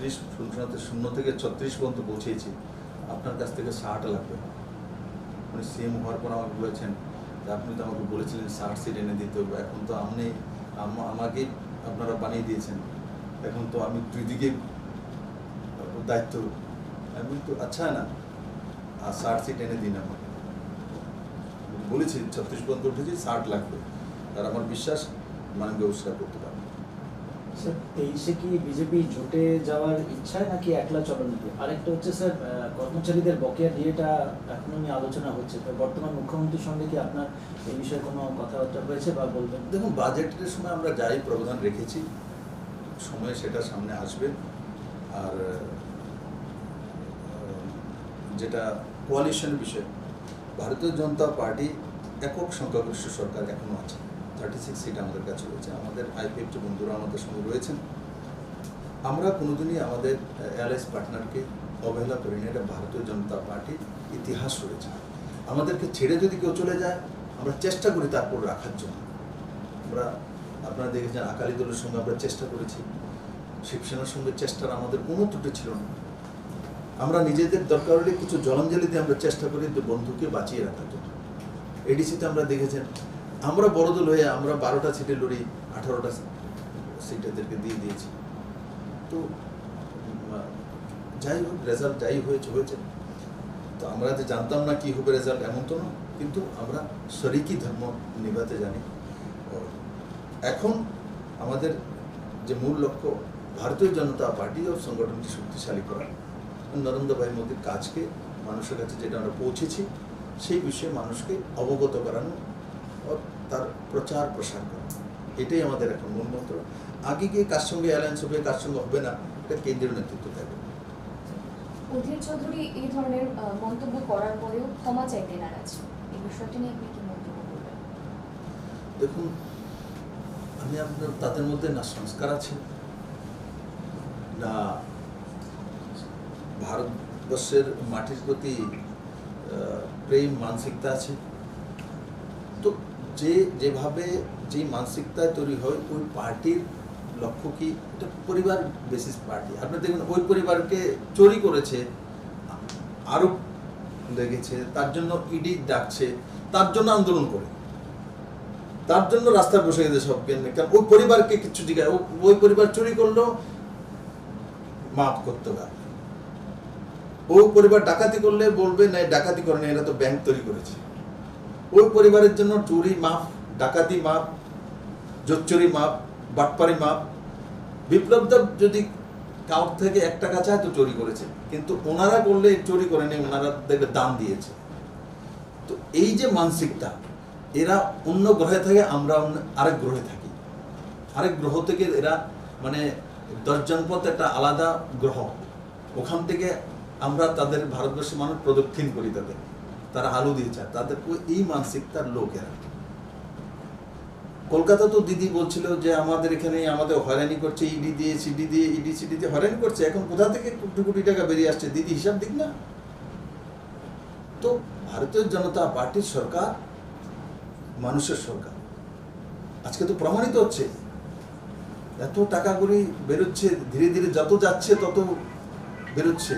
থেকে 36 পর্যন্ত পৌঁছেছি, আপনার কাছ থেকে 60 লাগবে। উনি সিএম হওয়ার পর আমাকে বলেছেন যে আপনি তো আমাকে বলেছিলেন 60 সিট এনে দিতে হবে, এখন তো আপনি আমাকেই আপনারা বানিয়ে দিয়েছেন, এখন তো আমি দুই দিকে দায়িত্ব। আমি তো আচ্ছা না, 60 সিট এনে দিন আমাকে। বলেছি 36 পর্যন্ত উঠেছি, 60 লাগবে, আর আমার বিশ্বাস মানিকবাবু সেটা করতে পারবে।
স্যার 23-এ কি বিজেপি জোটে যাওয়ার ইচ্ছা নাকি একলা চরণনীতি? আরেকটা হচ্ছে স্যার, কর্মচারীদের বকেয়া ডিএটা এখনো নিয়ে আলোচনা হচ্ছে, তো বর্তমান মুখ্যমন্ত্রীর সঙ্গে কি আপনার এই বিষয়ে কোনো কথাবার্তা হয়েছে বা বলবেন?
দেখুন, বাজেটের সময় আমরা যাই প্রবধান রেখেছি, সময় সেটা সামনে আসবে। আর যেটা কোয়ালিশনের বিষয়, ভারতীয় জনতা পার্টি একক সংখ্যাগরিষ্ঠ সরকার এখনো আছে, 36 সিট আমাদের কাছে রয়েছে। আমাদের আইপিএফটি বন্ধুরা আমাদের সঙ্গে রয়েছেন। আমরা কোনোদিনই আমাদের অ্যালায়েন্স পার্টনারকে অবহেলা করি না, এটা ভারতীয় জনতা পার্টির ইতিহাস রয়েছে। আমাদেরকে ছেড়ে যদি কেউ চলে যায়, আমরা চেষ্টা করি তারপর রাখার জন্য। আমরা আপনারা দেখেছেন আকালি দলের সঙ্গে আমরা চেষ্টা করেছি, শিবসেনার সঙ্গে চেষ্টার আমাদের কোনো ত্রুটি ছিল না। আমরা নিজেদের দরকার হলে কিছু জলাঞ্জলি দিয়ে আমরা চেষ্টা করি যে বন্ধুকে বাঁচিয়ে রাখার জন্য। এডিসিতে আমরা দেখেছেন আমরা বড় দল হয়ে আমরা 12টা সিটে লড়ি, 18টা সিট এদেরকে দিয়ে দিয়েছি। তো যাই হোক, রেজাল্ট যাই হয়েছে হয়েছে। তো আমরা যে জানতাম না কি হবে রেজাল্ট, এমন তো না, কিন্তু আমরা শরিকি ধর্ম নিভাতে জানি। এখন আমাদের যে মূল লক্ষ্য ভারতীয় জনতা পার্টি ও সংগঠনকে শক্তিশালী করা, নরেন্দ্র ভাই মোদীর কাজকে মানুষের কাছে যেটা আমরা পৌঁছেছি সেই বিষয়ে মানুষকে অবগত করানো ও তার প্রচার প্রসার করা, এটাই আমাদের এখন মূল মন্ত্র। আগে গিয়ে কার সঙ্গে অ্যালায়েন্স হবে কার সঙ্গে হবে না, এটা কেন্দ্রীয় নেতৃত্ব থাকবে।
অধীর চৌধুরী এই ধরনের মন্তব্য করার পরেও ক্ষমা চাইতে নারাজ, এই বিষয়টি নিয়ে আপনি কি মন্তব্য করবেন?
দেখুন, আমি আপনার তাদের মধ্যে না সংস্কার আছে, না ভারতবর্ষের মাটির প্রতি প্রেম মানসিকতা আছে। তো যেভাবে যে মানসিকতায় তৈরি হয়, ওই পার্টির লক্ষ্য কি, এটা পরিবার বেসিস পার্টি। আপনি দেখুন ওই পরিবারকে চুরি করেছে, আরো লেগেছে, তার জন্য ইডি ডাকছে, তার জন্য আন্দোলন করে, তার জন্য রাস্তায় বসে গেছে সব কেন্দ্রে। কারণ ওই পরিবারকে কিছু জিজ্ঞাসা, ওই পরিবার চুরি করলো মাফ করতে হবে। ওই পরিবার ডাকাতি করলে বলবে না ডাকাতি করেনি, এরা তো ব্যাংক তৈরি করেছে। ওই পরিবারের জন্য চুরি মাফ, ডাকাতি মাফ, জোচ্চুরি মাফ, বাটপারি মাফ। বিপ্লব দেব যদি কাউর থেকে 1 টাকা চায় তো চুরি করেছে, কিন্তু ওনারা করলে চুরি করেনি, ওনারা দেখবে দান দিয়েছে। তো এই যে মানসিকতা, এরা অন্য গ্রহে থাকে, আমরা আরেক গ্রহে থাকি। আরেক গ্রহ থেকে এরা মানে 10 জনপথ একটা আলাদা গ্রহ, ওখান থেকে আমরা তাদের ভারতবর্ষের মানুষ প্রদক্ষিণ করি, তারা আলু দিয়ে চায়, তাদের এই মানসিকতার লোকেরা। কলকাতা তো দিদি বলছিল যে আমাদের এখানে আমাদের হয়রানি করছে, ইডি দিয়ে সিডি দিয়ে, ইডি সিডি দিয়ে হয়রানি করছে। এখন কোথা থেকে কোটি কোটি টাকা বেরিয়ে আসছে, দিদি হিসাব দিক না। তো ভারতীয় জনতা পার্টির সরকার মানুষের সরকার, আজকে তো প্রমাণিত হচ্ছে। এত টাকা করে বেরোচ্ছে, ধীরে ধীরে যত যাচ্ছে তত বেরোচ্ছে।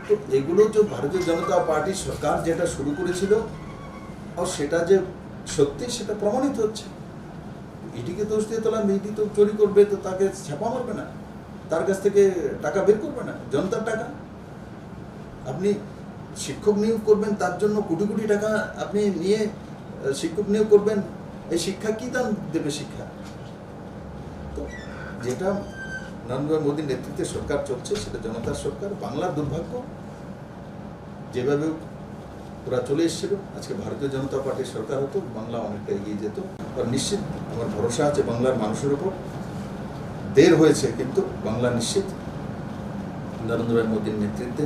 তো এগুলো যে ভারতীয় জনতা পার্টির সরকার যেটা শুরু করেছিল, আর সেটা যে সত্যি সেটা প্রমাণিত হচ্ছে। ইডিকে দোষ দিয়ে তোলা, ইডি তো চুরি করবে, তো তাকে ছাপা মারবে না, তার কাছ থেকে টাকা বের করবে না, জনতার টাকা। আপনি শিক্ষক নিয়োগ করবেন, তার জন্য কোটি কোটি টাকা আপনি নিয়ে শিক্ষক নিয়োগ করবেন, এই শিক্ষা কি দাম দেবে শিক্ষা? তো যেটা নরেন্দ্র মোদীর নেতৃত্বে সরকার চলছে সেটা জনতার সরকার। বাংলার দুর্ভাগ্য, যেভাবে ওরা চলে এসেছিল, আজকে ভারতীয় জনতা পার্টির সরকার হতো, বাংলা অনেকটা এগিয়ে যেত। আর নিশ্চিত আমার ভরসা আছে বাংলার মানুষের উপর। দের হয়েছে কিন্তু বাংলা নিশ্চিত নরেন্দ্র মোদীর নেতৃত্বে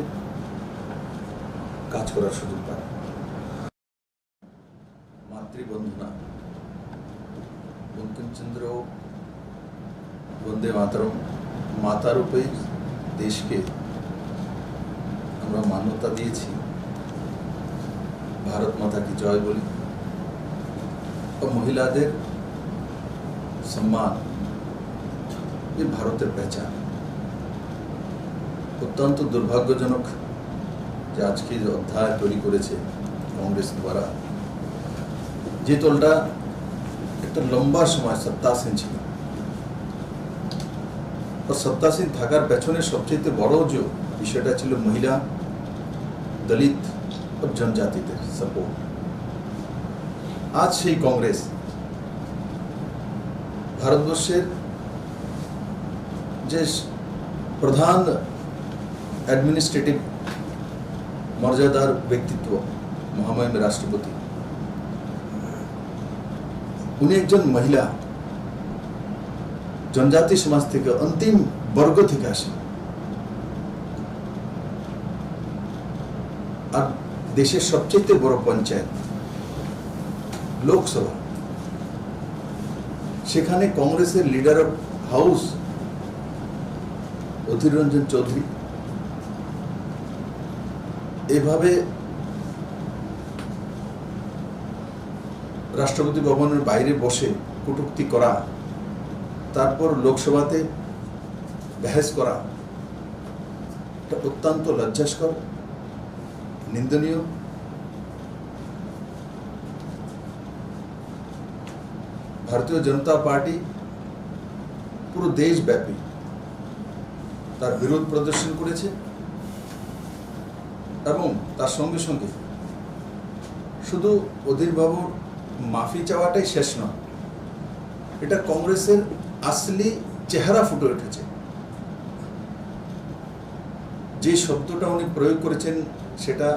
কাজ করার সুযোগ পায়। মাতৃবন্ধনা, বঙ্কিমচন্দ্র বন্দে মাতরম, মাতা রূপে দেশকে আমরা মান্যতা দিয়েছি, ভারত মাতা কি জয় বলি, মহিলাদের সম্মান এই ভারতের পেহচান। অত্যন্ত দুর্ভাগ্যজনক যে আজকে যে অধ্যায় তৈরি করেছে কংগ্রেস দ্বারা, যে দলটা একটা লম্বা সময় সত্তাসীন ছিল, সত্তাসীন থাকার পেছনে সবচেয়ে বড় যে বিষয়টা ছিল মহিলা, দলিত ও জনজাতিদের সাপোর্ট। আজ সেই কংগ্রেস ভারতবর্ষের যে প্রধান অ্যাডমিনিস্ট্রেটিভ মর্যাদার ব্যক্তিত্ব মহামহিম রাষ্ট্রপতি, উনি একজন মহিলা, জনজাতি সমাজ থেকে, অন্তিম বর্গ থেকে আসেন। আর দেশের সবচেয়ে বড় পঞ্চায়েত লোকসভা, সেখানে কংগ্রেসের leader of house Adhir Ranjan Chowdhury এভাবে রাষ্ট্রপতি ভবনের বাইরে বসে কটূক্তি করা, তারপর লোকসভাতে বহস করা, এটা অত্যন্ত লজ্জাস্কর, নিন্দনীয়। ভারতীয় জনতা পার্টি পুরো দেশব্যাপী তার বিরোধ প্রদর্শন করেছে এবং তার সঙ্গে সঙ্গে শুধু অধীর বাবুর মাফি চাওয়াটাই শেষ নয়, এটা কংগ্রেসের আসলি চেহারা ফুটে উঠেছে। যে শব্দটা উনি প্রয়োগ করেছেন সেটা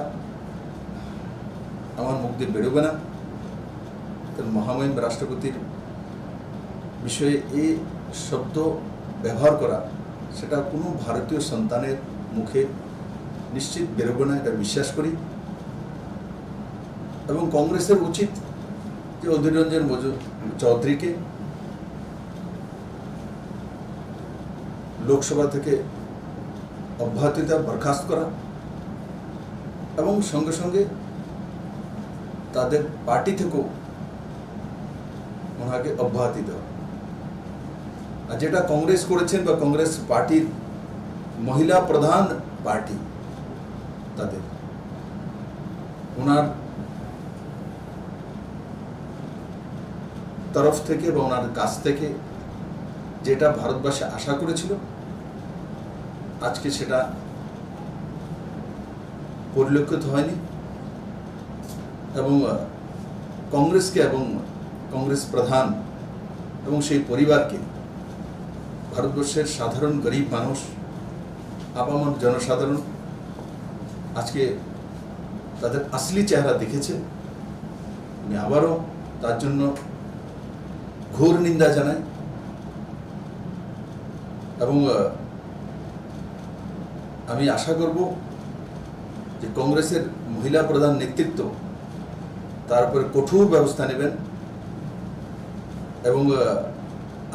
আমার মুখ দিয়ে বেরোবে না। মহামহিম রাষ্ট্রপতির বিষয়ে এই শব্দ ব্যবহার করা, সেটা কোনো ভারতীয় সন্তানের মুখে নিশ্চিত বেরোবে না, এটা বিশ্বাস করি। এবং কংগ্রেসের উচিত যে অধীর রঞ্জন চৌধুরীকে লোকসভা থেকে অব্যাহতিতা বরখাস্ত করা এবং সঙ্গে সঙ্গে তাদের পার্টি থেকেও ওনাকে অব্যাহতি দেওয়া। আর যেটা কংগ্রেস করেছেন বা কংগ্রেস পার্টির মহিলা প্রধান পার্টি, তাদের ওনার তরফ থেকে বা ওনার কাছ থেকে যেটা ভারতবর্ষে আশা করেছিল, আজকে সেটা পরিলক্ষিত হয়নি। এবং কংগ্রেসকে এবং কংগ্রেস প্রধান এবং সেই পরিবারকে ভারতবর্ষের সাধারণ গরিব মানুষ, আপামর জনসাধারণ আজকে তাদের আসলি চেহারা দেখেছে। আমি আবারও তার জন্য ঘোর নিন্দা জানাই এবং আমি আশা করব যে কংগ্রেসের মহিলা প্রধান নেতৃত্ব তার উপরে কঠোর ব্যবস্থা নেবেন এবং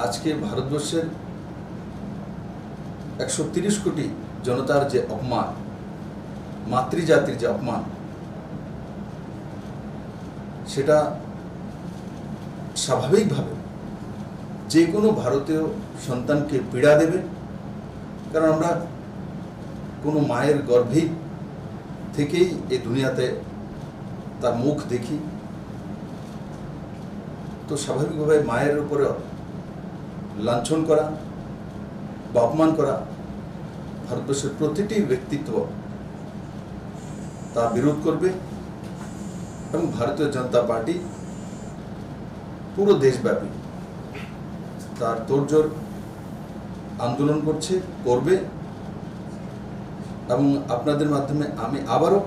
আজকে ভারতবর্ষের 130 কোটি জনতার যে অপমান, মাতৃজাতির যে অপমান, সেটা স্বাভাবিকভাবে যে কোনো ভারতীয় সন্তানকে পীড়া দেবে। কারণ আমরা কোনো মায়ের গর্ভে থেকেই এই দুনিয়াতে তার মুখ দেখি, তো স্বাভাবিকভাবে মায়ের উপরে লাঞ্ছন করা বা অপমান করা ভারতবর্ষের প্রতিটি ব্যক্তিত্ব তা বিরোধ করবে এবং ভারতীয় জনতা পার্টি পুরো দেশব্যাপী তার তোড়জোড় আন্দোলন করবে এবং আপনাদের মাধ্যমে আমি আবারও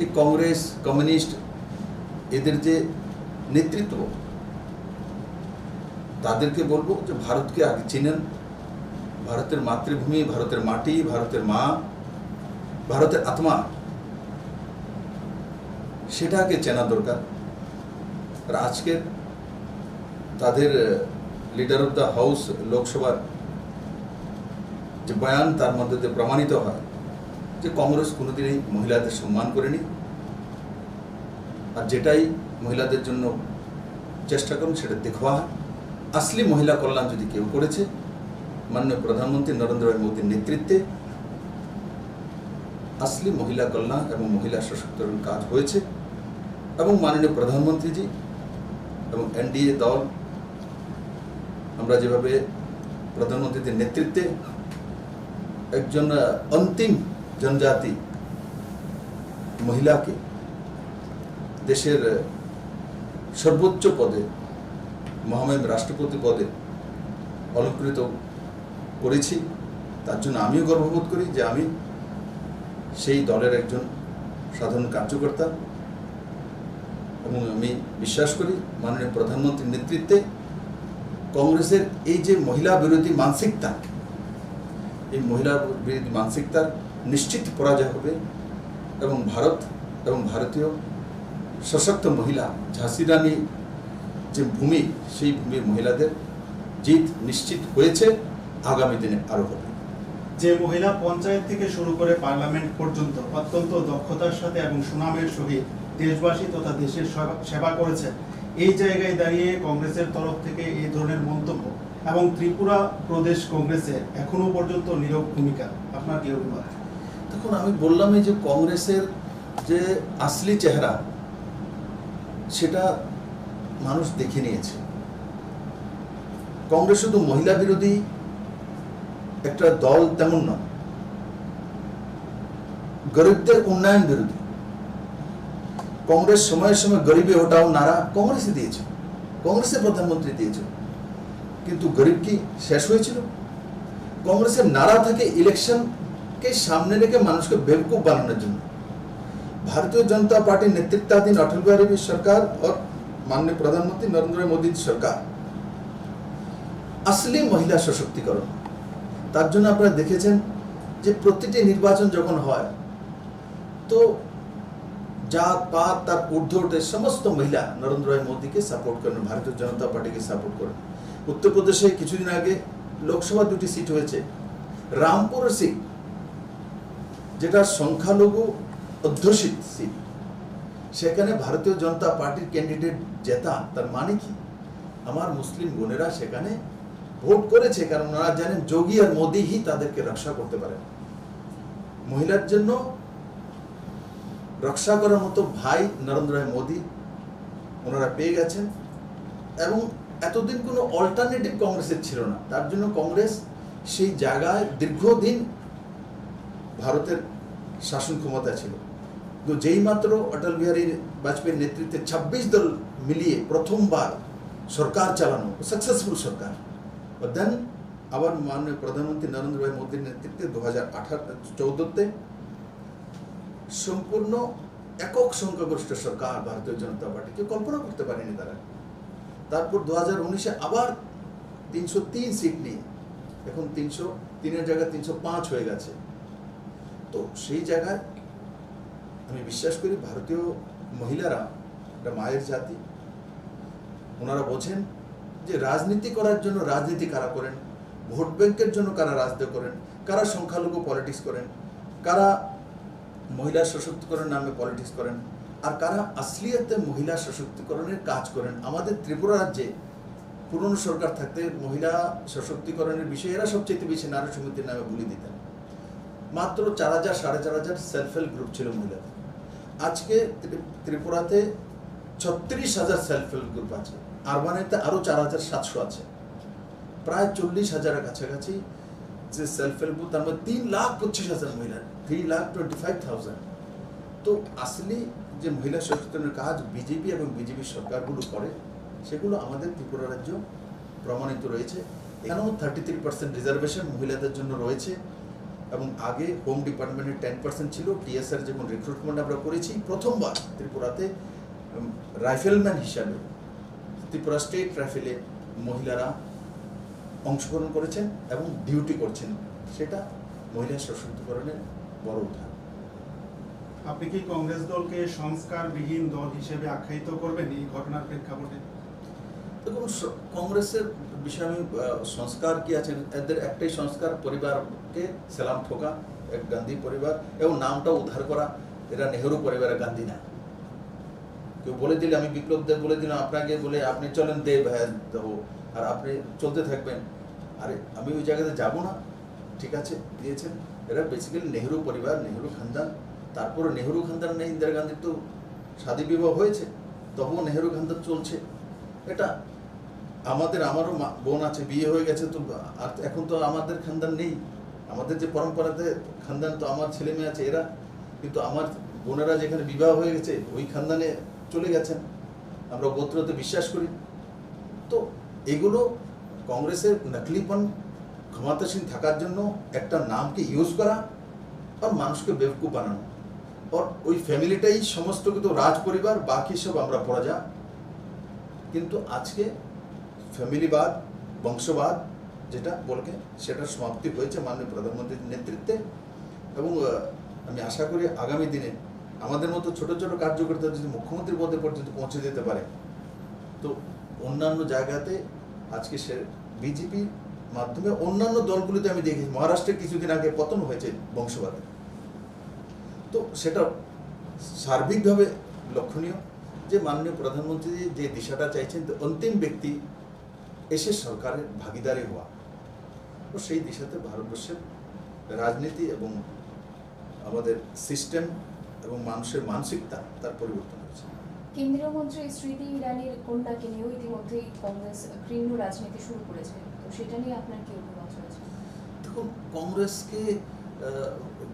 এই কংগ্রেস, কমিউনিস্ট এদের যে নেতৃত্ব, তাদেরকে বলবো যে ভারতকে আগে চিনেন, ভারতের মাতৃভূমি, ভারতের মাটি, ভারতের মা, ভারতের আত্মা, সেটাকে চেনা দরকার। আর আজকের তাদের লিডার অফ দ্য হাউস লোকসভার যে বয়ান, তার মধ্যে যে প্রমাণিত হয় যে কংগ্রেস কোনোদিনই মহিলাদের সম্মান করেনি, আর যেটাই মহিলাদের জন্য চেষ্টা করুন সেটা দেখোয়া। আসলি মহিলা কল্যাণ যদি কেউ করেছে, মাননীয় প্রধানমন্ত্রী নরেন্দ্র ভাই মোদীর নেতৃত্বে আসলি মহিলা কল্যাণ এবং মহিলা সশক্তিকরণ কাজ হয়েছে। এবং মাননীয় প্রধানমন্ত্রীজি এবং এনডিএ দল, আমরা যেভাবে প্রধানমন্ত্রীদের নেতৃত্বে একজন অন্তিম জনজাতি মহিলাকে দেশের সর্বোচ্চ পদে মহামহিম রাষ্ট্রপতি পদে অলঙ্কৃত করেছি, তার জন্য আমিও গর্ববোধ করি যে আমি সেই দলের একজন সাধারণ কার্যকর্তা। এবং আমি বিশ্বাস করি মাননীয় প্রধানমন্ত্রীর নেতৃত্বে কংগ্রেসের এই যে মহিলা বিরোধী মানসিকতা, এই মহিলা বিরোধী মানসিকতার নিশ্চিত পরাজয় হবে এবং ভারত এবং ভারতীয় সশক্ত মহিলা ঝাঁসি রানী যে ভূমি, সেই ভূমির মহিলাদের জিত নিশ্চিত হয়েছে, আগামী দিনে আরও হবে।
যে মহিলা পঞ্চায়েত থেকে শুরু করে পার্লামেন্ট পর্যন্ত অত্যন্ত দক্ষতার সাথে এবং সুনামের সহিত দেশবাসী তথা দেশের সেবা করেছে, এই জায়গায় দাঁড়িয়ে কংগ্রেসের তরফ থেকে এই ধরনের মন্তব্য এবং ত্রিপুরা প্রদেশ কংগ্রেসের এখনো পর্যন্ত নীরব ভূমিকা, আপনার কি অভিমত?
দেখুন, আমি বললামই যে কংগ্রেসের যে আসলি চেহারা সেটা মানুষ দেখে নিয়েছে। কংগ্রেস শুধু মহিলা বিরোধী একটা দল তেমন নয়, গরিবদের উন্নয়ন বিরোধী। কংগ্রেস সময়ের সময় গরিবী হটাও নারা কংগ্রেসে দিয়েছে, কংগ্রেসের প্রধানমন্ত্রী দিয়েছে, কিন্তু গরিব কি শেষ হয়েছিল? কংগ্রেসের নারা থাকে ইলেকশনকে সামনে রেখে মানুষকে বেवकूफ বানানোর জন্য। भारतीय जनता पार्टी नेतृत्वाधीन अटल बिहारी सरकार और माननीय प्रधानमंत्री नरेंद्र मोदी सरकार असली महिला सशक्तिकरण, তার জন্য আপনারা দেখেছেন যে প্রতিটি নির্বাচন যখন হয় তো জাত পাত তার ঊর্ধ্বে উঠে সমস্ত মহিলা নরেন্দ্র ভাই মোদীকে সাপোর্ট করেন, ভারতীয় জনতা পার্টিকে সাপোর্ট করেন। উত্তরপ্রদেশে কিছুদিন আগে লোকসভা দুটি সিট হয়েছে, রামপুর সিট যেটা সংখ্যালঘু অধ্যুষিত সিট, সেখানে ভারতীয় জনতা পার্টির ক্যান্ডিডেট জেতা, তার মানে কি আমার মুসলিম বোনেরা সেখানে ভোট করেছে, কারণ ওনারা জানেন যোগী আর মোদী হি তাদেরকে রক্ষা করতে পারে। মহিলার জন্য রক্ষা করার মতো ভাই নরেন্দ্র ভাই মোদী ওনারা পেয়ে গেছেন। এবং এতদিন কোনো অল্টারনেটিভ কংগ্রেসের ছিল না, তার জন্য কংগ্রেস সেই জায়গায় দীর্ঘদিন ভারতের শাসন ক্ষমতা ছিল। তো যেই মাত্র অটল বিহারী বাজপেয়ীর নেতৃত্বে 26 দল মিলিয়ে প্রথমবার সরকার চালানো, সাকসেসফুল সরকার, দেন আবার মাননীয় প্রধানমন্ত্রী নরেন্দ্র ভাই মোদীর নেতৃত্বে 2014-তে সম্পূর্ণ একক সংখ্যাগরিষ্ঠ সরকার ভারতীয় জনতা পার্টিকে কল্পনা করতে পারেনি তারা। তারপর 2019-এ আবার 303 সিট নিয়ে এখন 303-এর জায়গায় 305 হয়ে গেছে। তো সেই জায়গায় আমি বিশ্বাস করি ভারতীয় মহিলারা একটা মায়ের জাতি, ওনারা বোঝেন যে রাজনীতি করার জন্য রাজনীতি কারা করেন, ভোট ব্যাংকের জন্য কারা রাজনীতি করেন, কারা সংখ্যালঘু পলিটিক্স করেন, কারা মহিলা সশক্তিকরণ নামে পলিটিক্স করেন, আর কারা আসলিয়াতে মহিলা সশক্তিকরণের কাজ করেন। আমাদের ত্রিপুরা রাজ্যে পুরনো সরকার থাকতে মহিলা সশক্তিকরণের বিষয়ে এরা সবচেয়ে বেশি নারী সমিতির নামে বলি দিতেন। মাত্র 4000 4500 সেলফ হেল্প গ্রুপ ছিল মহিলাদের। আজকে ত্রিপুরাতে 36,000 সেলফ হেল্প গ্রুপ আছে, আরবানেতে আরও 4700 আছে, প্রায় 40,000-এর কাছাকাছি যে সেলফ হেল্প গ্রুপ, তার মধ্যে 3,25,000 মহিলা, 3,25,000। তো আসলে যে মহিলা সচেতনের কাজ বিজেপি এবং বিজেপি সরকারগুলো করে, সেগুলো আমাদের ত্রিপুরা রাজ্য প্রমাণিত রয়েছে। এখানেও 33% রিজার্ভেশন মহিলাদের জন্য রয়েছে। এবং আগে হোম ডিপার্টমেন্টের 10% ছিল। টিএসআর যখন রিক্রুটমেন্ট আমরা করেছি, প্রথমবার ত্রিপুরাতে রাইফেলম্যান হিসাবে ত্রিপুরা স্টেট রাইফেলে মহিলারা অংশগ্রহণ করেছেন এবং ডিউটি করছেন, সেটা মহিলা সশক্তিকরণের বড় উদাহরণ।
আপনি কি কংগ্রেস দলকে সংস্কারবিহীন দল হিসেবে আখ্যায়িত করবেন এই ঘটনার প্রেক্ষাপটে?
দেখুন, কংগ্রেসের বিষয়ে আমি সংস্কার কি আছে, এদের একটাই সংস্কার, পরিবারকে সেলাম ঠোকা, এক গান্ধী পরিবার, এবং নামটা উদ্ধার করা, এরা নেহেরু পরিবারের গান্ধী না। কেউ বলে দিলে, আমি বিপ্লব দেব বলে দিলাম আপনাকে, বলে আপনি চলেন দেব হ্যাঁ দেব, আর আপনি চলতে থাকবেন, আরে আমি ওই জায়গাতে যাব না। ঠিক আছে, দিয়েছেন। এরা বেসিক্যালি নেহেরু পরিবার, নেহেরু খানদান। তারপরে নেহেরু খানদান নেই, ইন্দিরা গান্ধীর তো শাদী বিবাহ হয়েছে, তবুও নেহেরু খানদান চলছে। এটা আমারও বোন আছে, বিয়ে হয়ে গেছে, তো আর এখন তো আমাদের খানদান নেই। আমাদের যে পরম্পরাতে খানদান, তো আমার ছেলে মেয়ে আছে এরা, কিন্তু আমার বোনেরা যেখানে বিবাহ হয়ে গেছে ওই খানদানে চলে গেছেন। আমরা গোত্রতে বিশ্বাস করি। তো এগুলো কংগ্রেসের নকলিপন, ক্ষমতাসীন থাকার জন্য একটা নামকে ইউজ করা আর মানুষকে বেवकूफ বানানো, আর ওই ফ্যামিলিটাই সমস্ত কিন্তু রাজ পরিবার, বাকি সব আমরা প্রজা। কিন্তু আজকে ফ্যামিলিবাদ, বংশবাদ যেটা বলকে, সেটার সমাপ্তি হয়েছে মাননীয় প্রধানমন্ত্রীর নেতৃত্বে। এবং আমি আশা করি আগামী দিনে আমাদের মতো ছোট ছোট কার্যকর্তা যদি মুখ্যমন্ত্রীর পদে পর্যন্ত পৌঁছে যেতে পারে, তো অন্যান্য জায়গাতে আজকে সে বিজেপির মাধ্যমে অন্যান্য দলগুলিতে আমি দেখেছি, মহারাষ্ট্রে কিছুদিন আগে পতন হয়েছে বংশবাদে, তো সেটা সার্বিকভাবে লক্ষণীয় যে মাননীয় প্রধানমন্ত্রী যে দিশাটা চাইছেন, তো অন্তিম ব্যক্তি এসে সরকারের ভাগিদারি হওয়া, ও সেই দিশাতে ভারতবর্ষের রাজনীতি এবং আমাদের সিস্টেম এবং মানুষের মানসিকতা তার পরিবর্তন হয়েছে।
কেন্দ্রীয় মন্ত্রী স্মৃতি ইরানির কন্যাকে নিয়েও ইতিমধ্যেই কংগ্রেস ঘৃণ্য রাজনীতি শুরু করেছে, তো সেটা নিয়ে আপনার কি অভিমত রয়েছে?
দেখুন, কংগ্রেসকে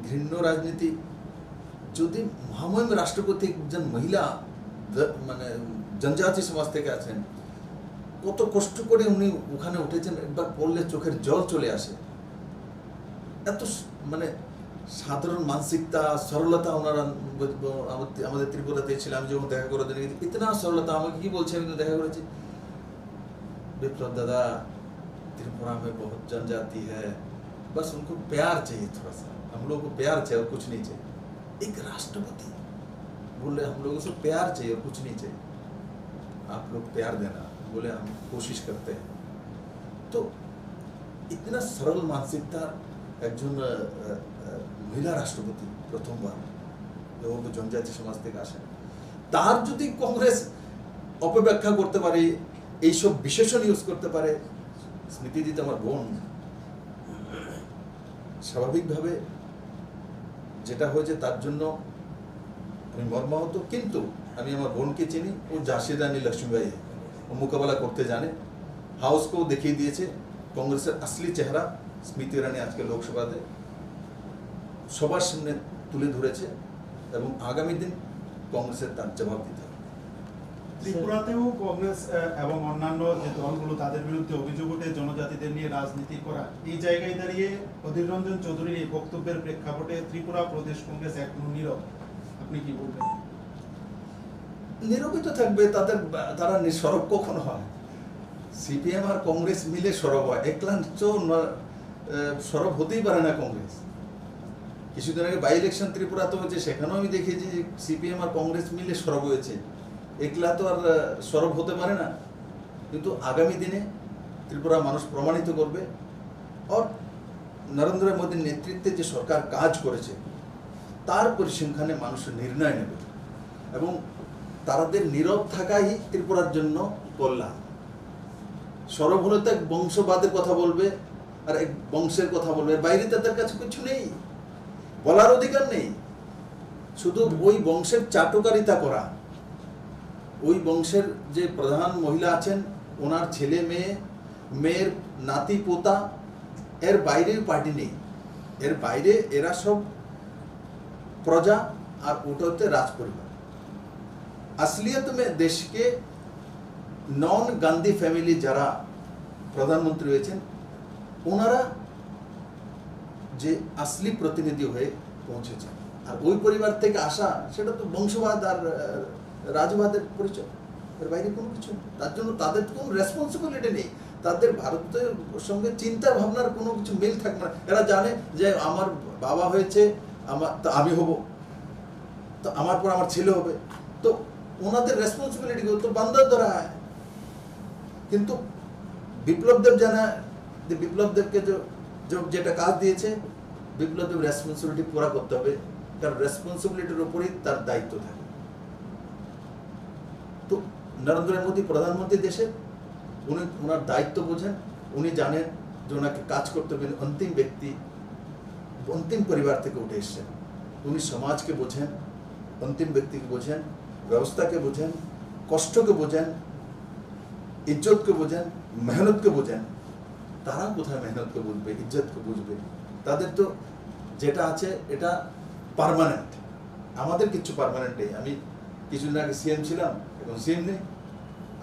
ঘৃণ্য রাজনীতি, যদি মহামহিম রাষ্ট্রপতি একজন মহিলা মানে জনজাতি সমাজ থেকে আছেন, কত কষ্ট করে উনি ওখানে উঠেছেন, একবার পড়লে চোখের জল চলে আসে। এত মানে সাধারণ মানসিকতা, সরলতা ওনারা, আমাদের ত্রিপুরাতে ছিল, আমি যখন দেখা করে দেখি ইতনা সরলতা। আমাকে কি বলছে, আমি দেখা করেছি, विप्लव दादा त्रिपुरा में बहुत जनजाति है, बस उनको प्यार चाहिए, थोड़ा सा हम लोगों को प्यार चाहिए और कुछ नहीं चाहिए। एक राष्ट्रपति बोले हम लोगों से प्यार चाहिए और कुछ नहीं चाहिए, आप लोग प्यार देना, बोले हम कोशिश करते हैं। तो इतना सरल मानसिकता একজন মহিলা রাষ্ট্রপতি, প্রথমবার এবং জনজাতি সমাজ থেকে আসেন, তার যদি কংগ্রেস অপব্যাখ্যা করতে পারে, এইসব বিশেষণ ইউজ করতে পারে, স্মৃতিজি তো আমার বোন, স্বাভাবিকভাবে যেটা হয়েছে তার জন্য আমি মর্মাহত। কিন্তু আমি আমার বোনকে চিনি, ও ঝাঁসি রানী লক্ষ্মীবাই, ও মোকাবেলা করতে জানে। হাউসকেও দেখিয়ে দিয়েছে কংগ্রেসের আসলি চেহারা। স্মৃতি ইরানি আজকে লোকসভাতে সবার সামনে তুলে ধরেছে, এবং আগামী দিন কংগ্রেসের তার জবাব দিতে হবে।
ত্রিপুরাতেও কংগ্রেস এবং অন্যান্য যে দলগুলো তাদের বিরুদ্ধে অভিযোগ ওঠে জনজাতিদের নিয়ে রাজনীতি করা, এই জায়গায় দাঁড়িয়ে অধীর রঞ্জন চৌধুরীর এই বক্তব্যের প্রেক্ষাপটে ত্রিপুরা প্রদেশ কংগ্রেস এখনো নীরব, আপনি কি বলবেন?
নীরবিত থাকবে, তারা সরব কখন হয়? সিপিএম আর কংগ্রেস মিলে সরব হয়, একলা সরব হতেই পারে না কংগ্রেস। কিছুদিন আগে বাই ইলেকশন ত্রিপুরাতে হয়েছে, সেখানেও আমি দেখেছি সিপিএম আর কংগ্রেস মিলে সরব হয়েছে, একলা তো আর সরব হতে পারে না। কিন্তু আগামী দিনে ত্রিপুরা মানুষ প্রমাণিত করবে, আর নরেন্দ্র মোদীর নেতৃত্বে যে সরকার কাজ করেছে তার পরিসংখ্যানে মানুষের নির্ণয় নেবে, এবং তাদের নীরব থাকাই ত্রিপুরার জন্য কল্যাণ। সরব হলে তো এক বংশবাদের কথা বলবে আর এক বংশের কথা বলবে, বাইরে তাদের কাছে কিছু নেই, বলার অধিকার নেই। শুধু ওই বংশের চাটুকারিতা করা, ওই বংশের যে প্রধান মহিলা আছেন ওনার ছেলে মেয়ে, মেয়ের নাতি পোতা, এর বাইরে পার্টি নেই, এর বাইরে এরা সব প্রজা, আর ওটা হচ্ছে রাজ পরিবার। असलियत में देश के নন গান্ধী ফ্যামিলি যারা প্রধানমন্ত্রী হয়েছেন, ওনারা যে আসলি প্রতিনিধি হয়ে পৌঁছেছেন, আর ওই পরিবার থেকে আসা সেটা তো বংশবাদ আর রাজবাদের পরিচয়, এর বাইরে কোনো কিছু নেই। তার জন্য তাদের কোনো রেসপন্সিবিলিটি নেই, তাদের ভারতের সঙ্গে চিন্তা ভাবনার কোনো কিছু মিল থাকবে না। এরা জানে যে আমার বাবা হয়েছে, আমার তো আমি হব, তো আমার পর আমার ছেলে হবে, তো ওনাদের রেসপন্সিবিলিটি তো বান্দার ধরা হয়। কিন্তু বিপ্লব দেব জানা যে বিপ্লব দেবকে যেটা কাজ দিয়েছে, বিপ্লবের রেসপন্সিবিলিটি পুরা করতে হবে, কারণ রেসপন্সিবিলিটির উপরেই তার দায়িত্ব থাকে। তো নরেন্দ্র মোদী প্রধানমন্ত্রী দেশের, উনি ওনার দায়িত্ব বোঝেন, উনি জানেন যে ওনাকে কাজ করতে হবে। অন্তিম ব্যক্তি, অন্তিম পরিবার থেকে উঠে এসছেন, উনি সমাজকে বোঝেন, অন্তিম ব্যক্তিকে বোঝেন, ব্যবস্থাকে বোঝেন, কষ্টকে বোঝেন, ইজ্জতকে বোঝেন, মেহনতকে বোঝেন। তারা কোথায় মেহনতকে বুঝবে, ইজ্জতকে বুঝবে? তাদের তো যেটা আছে এটা পার্মানেন্ট, আমাদের কিছু পার্মানেন্ট নেই। আমি কিছুদিন আগে সিএম ছিলাম, এখন সিএম নেই,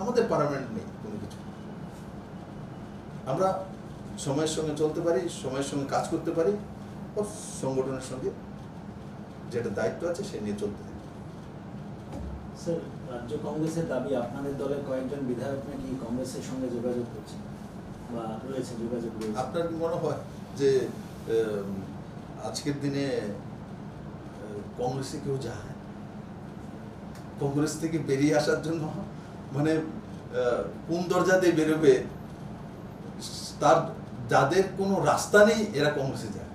আমাদের পার্মানেন্ট নেই কোনো কিছু। আমরা সময়ের সঙ্গে চলতে পারি, সময়ের সঙ্গে কাজ করতে পারি, ও সংগঠনের সঙ্গে যেটা দায়িত্ব আছে সে নিয়ে চলতে থাকি।
স্যার, রাজ্য কংগ্রেসের দাবি আপনাদের দলের কয়েকজন বিধায়ক নাকি কংগ্রেসের সঙ্গে যোগাযোগ করছেন বা রয়েছে, যোগাযোগ রয়েছে।
আপনার কি মনে হয় যে আজকের দিনে কংগ্রেসে কেউ যায়? কংগ্রেস থেকে বেরিয়ে আসার জন্য মানে কোন দরজা দিয়ে বেরোবে, তার যাদের কোনো রাস্তা নেই এরা কংগ্রেসে যায়।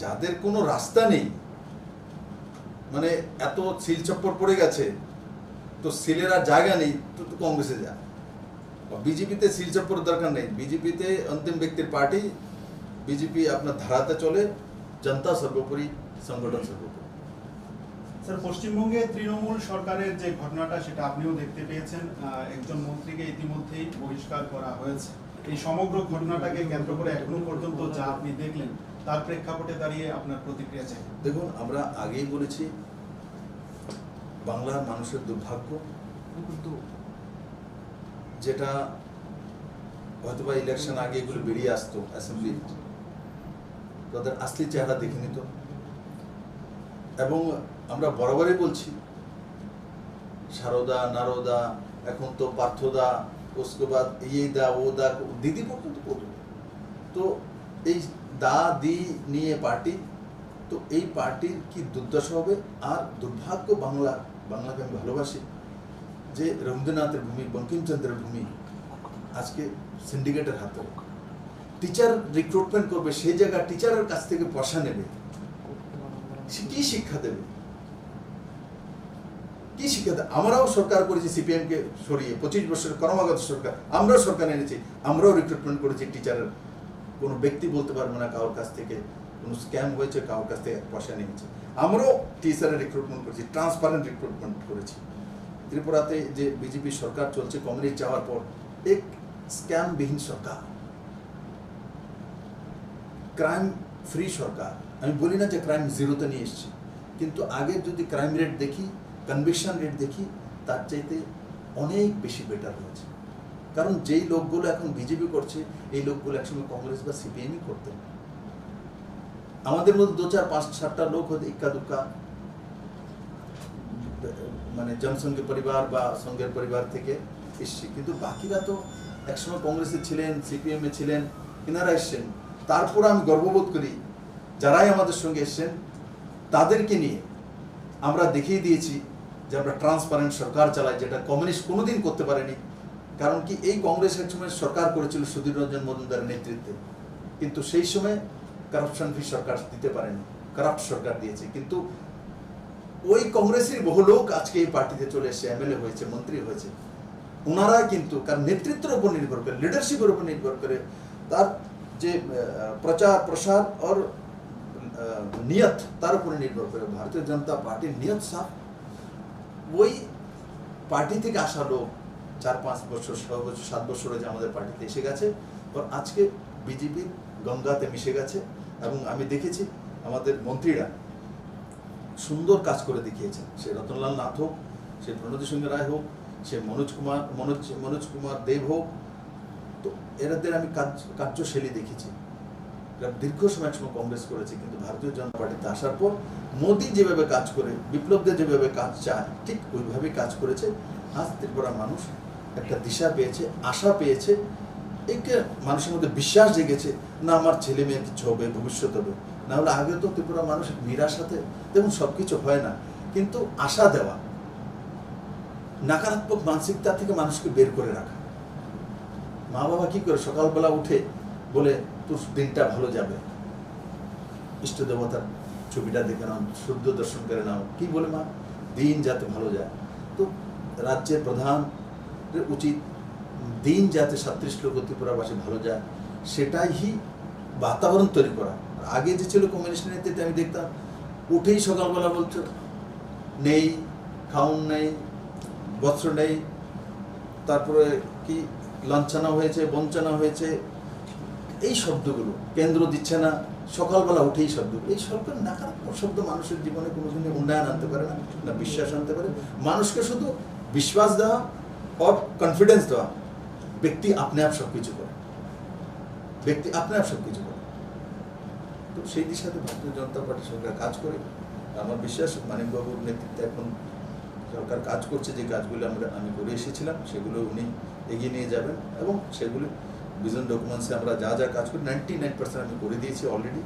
যাদের কোনো রাস্তা নেই, মানে এত সিল চপ্পর পড়ে গেছে, তো সিলের আর জায়গা নেই, তো কংগ্রেসে যায়। বিজেপিতে সিল চপ্পর দরকার নেই, বিজেপিতে অন্তিম ব্যক্তির পার্টি, বিজেপি আপনার ধারাতে চলে, জনতা সর্বোপরি, সংগঠন সর্বোপরি।
স্যার, পশ্চিমবঙ্গে তৃণমূল সরকারের যে ঘটনাটা সেটা আপনিও দেখতে পেয়েছেন, একজন মন্ত্রীকে ইতিমধ্যেই বহিষ্কার করা হয়েছে। এই সমগ্র ঘটনাটাকে কেন্দ্র করে এখনো পর্যন্ত যা আপনি দেখলেন তার প্রেক্ষাপটে দাঁড়িয়ে আপনার প্রতিক্রিয়া চাই।
দেখুন, আমরা আগেই বলেছি বাংলার মানুষের দুর্ভাগ্য, যেটা হয়তোবা ইলেকশন আগে এগুলো বেরিয়ে আসতো অ্যাসেম্বলি, তাদের আসলি চেহারা দেখে নিত। এবং আমরা বরাবরই বলছি, সারদা, নারদা, এখন তো পার্থদা, उसके बाद ये दा वो दा দিদি পর্যন্ত করবে। তো এই দা দি নিয়ে পার্টি, তো এই পার্টির কি দুর্দশা হবে। আর দুর্ভাগ্য বাংলাকে আমি ভালোবাসি যে রবীন্দ্রনাথের ভূমি, বঙ্কিমচন্দ্রের ভূমি আজকে সিন্ডিকেটের হাতে। টিচার রিক্রুটমেন্ট করবে, সেই জায়গা টিচারের কাছ থেকে পয়সা নেবে, সে কি শিক্ষা দেবে, কি শিক্ষা দেবে? আমরাও সরকার করেছি সিপিএম কে সরিয়ে, 25 বছরের ক্রমাগত সরকার, আমরাও সরকার এনেছি, আমরাও রিক্রুটমেন্ট করেছি টিচারের। কোনো ব্যক্তি বলতে পারবে না কারোর কাছ থেকে কোনো স্ক্যাম হয়েছে, কারোর কাছ থেকে পয়সা নিয়েছে। আমরাও টিচারের রিক্রুটমেন্ট করেছি, ট্রান্সপারেন্ট রিক্রুটমেন্ট করেছি। ত্রিপুরাতে যে বিজেপি সরকার চলছে, কমিউনিস্ট যাওয়ার পর এক স্ক্যামবিহীন সরকার, ক্রাইম ফ্রি সরকার। আমি বলি না যে ক্রাইম জিরোতে নিয়ে এসছি, কিন্তু আগে যদি ক্রাইম রেট দেখি, কনভিকশন রেট দেখি, তার চাইতে অনেক বেশি বেটার হয়েছে। কারণ যেই লোকগুলো এখন বিজেপি করছে, এই লোকগুলো একসময় কংগ্রেস বা সিপিএমই করতেন। আমাদের মধ্যে 2, 4, 5, 7টা লোক হয়তো ইক্কা দুক্কা মানে জনসংঘের পরিবার বা সংঘের পরিবার থেকে এসছে, কিন্তু বাকিরা তো একসময় কংগ্রেসে ছিলেন, সিপিএমে ছিলেন, এনারা এসছেন। তারপর আমি গর্ববোধ করি যারাই আমাদের সঙ্গে এসছেন তাদেরকে নিয়ে আমরা দেখিয়ে দিয়েছি যে আমরা ট্রান্সপারেন্ট সরকার চালাই, যেটা কমিউনিস্ট কোনোদিন করতে পারেনি। কারণ কি, এই কংগ্রেস এক সময় সরকার করেছিল সুধীর রঞ্জন মজুমদারের নেতৃত্বে, কিন্তু সেই সময় কারাপশন ফ্রি সরকার দিতে পারেনি, কারাপ্ট সরকার দিয়েছে। কিন্তু ওই কংগ্রেসের বহু লোক আজকে এই পার্টিতে চলে এসে এমএলএ হয়েছে, মন্ত্রী হয়েছে। ওনারা কিন্তু কারণ নেতৃত্বের উপর নির্ভর করে, লিডারশিপের উপর নির্ভর করে, তার যে প্রচার প্রসার আর নিয়ত তার উপরে নির্ভর করে। ভারতীয় জনতা পার্টির নিয়ত সাফ। ওই পার্টি থেকে আসা লোক 4, 5 বছর, 6 বছর, 7 বছর যে আমাদের পার্টিতে এসে গেছে, আর আজকে বিজেপির গঙ্গাতে মিশে গেছে। এবং আমি দেখেছি আমাদের মন্ত্রীরা সুন্দর কাজ করে দেখিয়েছেন, সে রতনলাল নাথ হোক, সে প্রণতি সিংহ রায় হোক, সে মনোজ কুমার দেব হোক। তো এরাদের আমি কার্যশৈলী দেখেছি। দীর্ঘ সময় একসময় কংগ্রেস করেছে, কিন্তু ভারতীয় জনতা পার্টিতে আসার পর মোদী যেভাবে কাজ করে, বিপ্লবদের যেভাবে কাজ চায়, ঠিক ওইভাবে কাজ করেছে। আজ ত্রিপুরা মানুষ একটা দিশা পেয়েছে, আশা পেয়েছে, একে মানুষের মধ্যে বিশ্বাস জেগেছে, না আমার ছেলে মেয়ে কিছু হবে, ভবিষ্যৎ হবে। না হলে আগে তো ত্রিপুরা মানুষ নিরাশাতে, দেখুন সব কিছু হয় না, কিন্তু আশা দেওয়া, নকারাত্মক মানসিকতা থেকে মানুষকে বের করে রাখা। মা বাবা কি করে সকালবেলা উঠে বলে তোর দিনটা ভালো যাবে, ইষ্ট দেবতার ছবিটা দেখে নাও, শুদ্ধ দর্শন করে নাও, কি বলে মা দিন যাতে ভালো যায়। তো রাজ্যের প্রধানের উচিত দিন যাতে 37 লক্ষ ত্রিপুরাবাসী ভালো যায় সেটাই বাতাবরণ তৈরি করা। আগে যে ছিল কমিউনিস্ট নেতৃত্বে আমি দেখতাম উঠেই সকালবেলা বলছো নেই, খাউন নেই, বস্ত্র নেই, তারপরে কি লাঞ্ছনা হয়েছে, বঞ্চনা হয়েছে, এই শব্দগুলো কেন্দ্র দিচ্ছে না, সকালবেলা উঠেই শব্দগুলো, এই সরকার নাকারাত্মক শব্দ মানুষের জীবনে কোনোদিনই উন্নয়ন আনতে পারে না, না বিশ্বাস আনতে পারে। মানুষকে শুধু বিশ্বাস দেওয়া আর কনফিডেন্স দেওয়া, ব্যক্তি আপনি আপ সব কিছু করে, ব্যক্তি আপনি আপ সব কিছু করে। তো সেই দিশাতে ভারতীয় জনতা পার্টি সরকার কাজ করে। আমার বিশ্বাস মানিকবাবুর নেতৃত্বে এখন সরকার কাজ করছে, যে কাজগুলো আমি করে এসেছিলাম সেগুলো উনি এগিয়ে নিয়ে যাবেন, এবং সেগুলো ভিজন ডকুমেন্টসে আমরা যা যা কাজ করি 99% আমি করে দিয়েছি অলরেডি।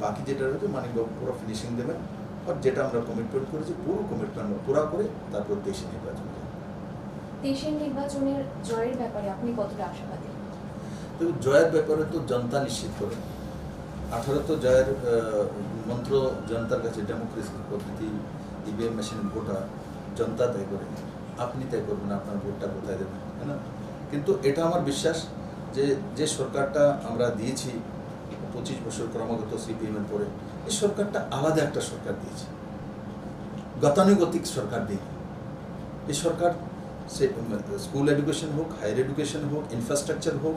বাকি যেটা রয়েছে মানিকবাবু পুরো ফিনিশিং দেবেন, আর যেটা আমরা কমিটমেন্ট করেছি পুরো কমিটমেন্ট আমরা পুরা করে তারপর দেশে নির্বাচন করব।
দেশের নির্বাচনের জয়ের ব্যাপারে আপনি কতটা আশাবাদী?
তো জয়ের ব্যাপারে তো জনতা নিশ্চিত করে। 18 তো জয়ের মন্ত্র জনতার কাছে, ডেমোক্রেসি পদ্ধতি, ইভিএম মেশিন ভোটা জনতা তয় করে, আপনি তয় করবেন আপনার ভোটটা কোথায় দেবেন, তাই না? কিন্তু এটা আমার বিশ্বাস যে যে সরকারটা আমরা দিয়েছি 25 বছর ক্রমাগত সিপিএমের পরে, এই সরকারটা আলাদা একটা সরকার দিয়েছে, গতানুগতিক সরকার দিয়ে। এই সরকার সে স্কুল এডুকেশন হোক, হায়ার এডুকেশন হোক, ইনফ্রাস্ট্রাকচার হোক,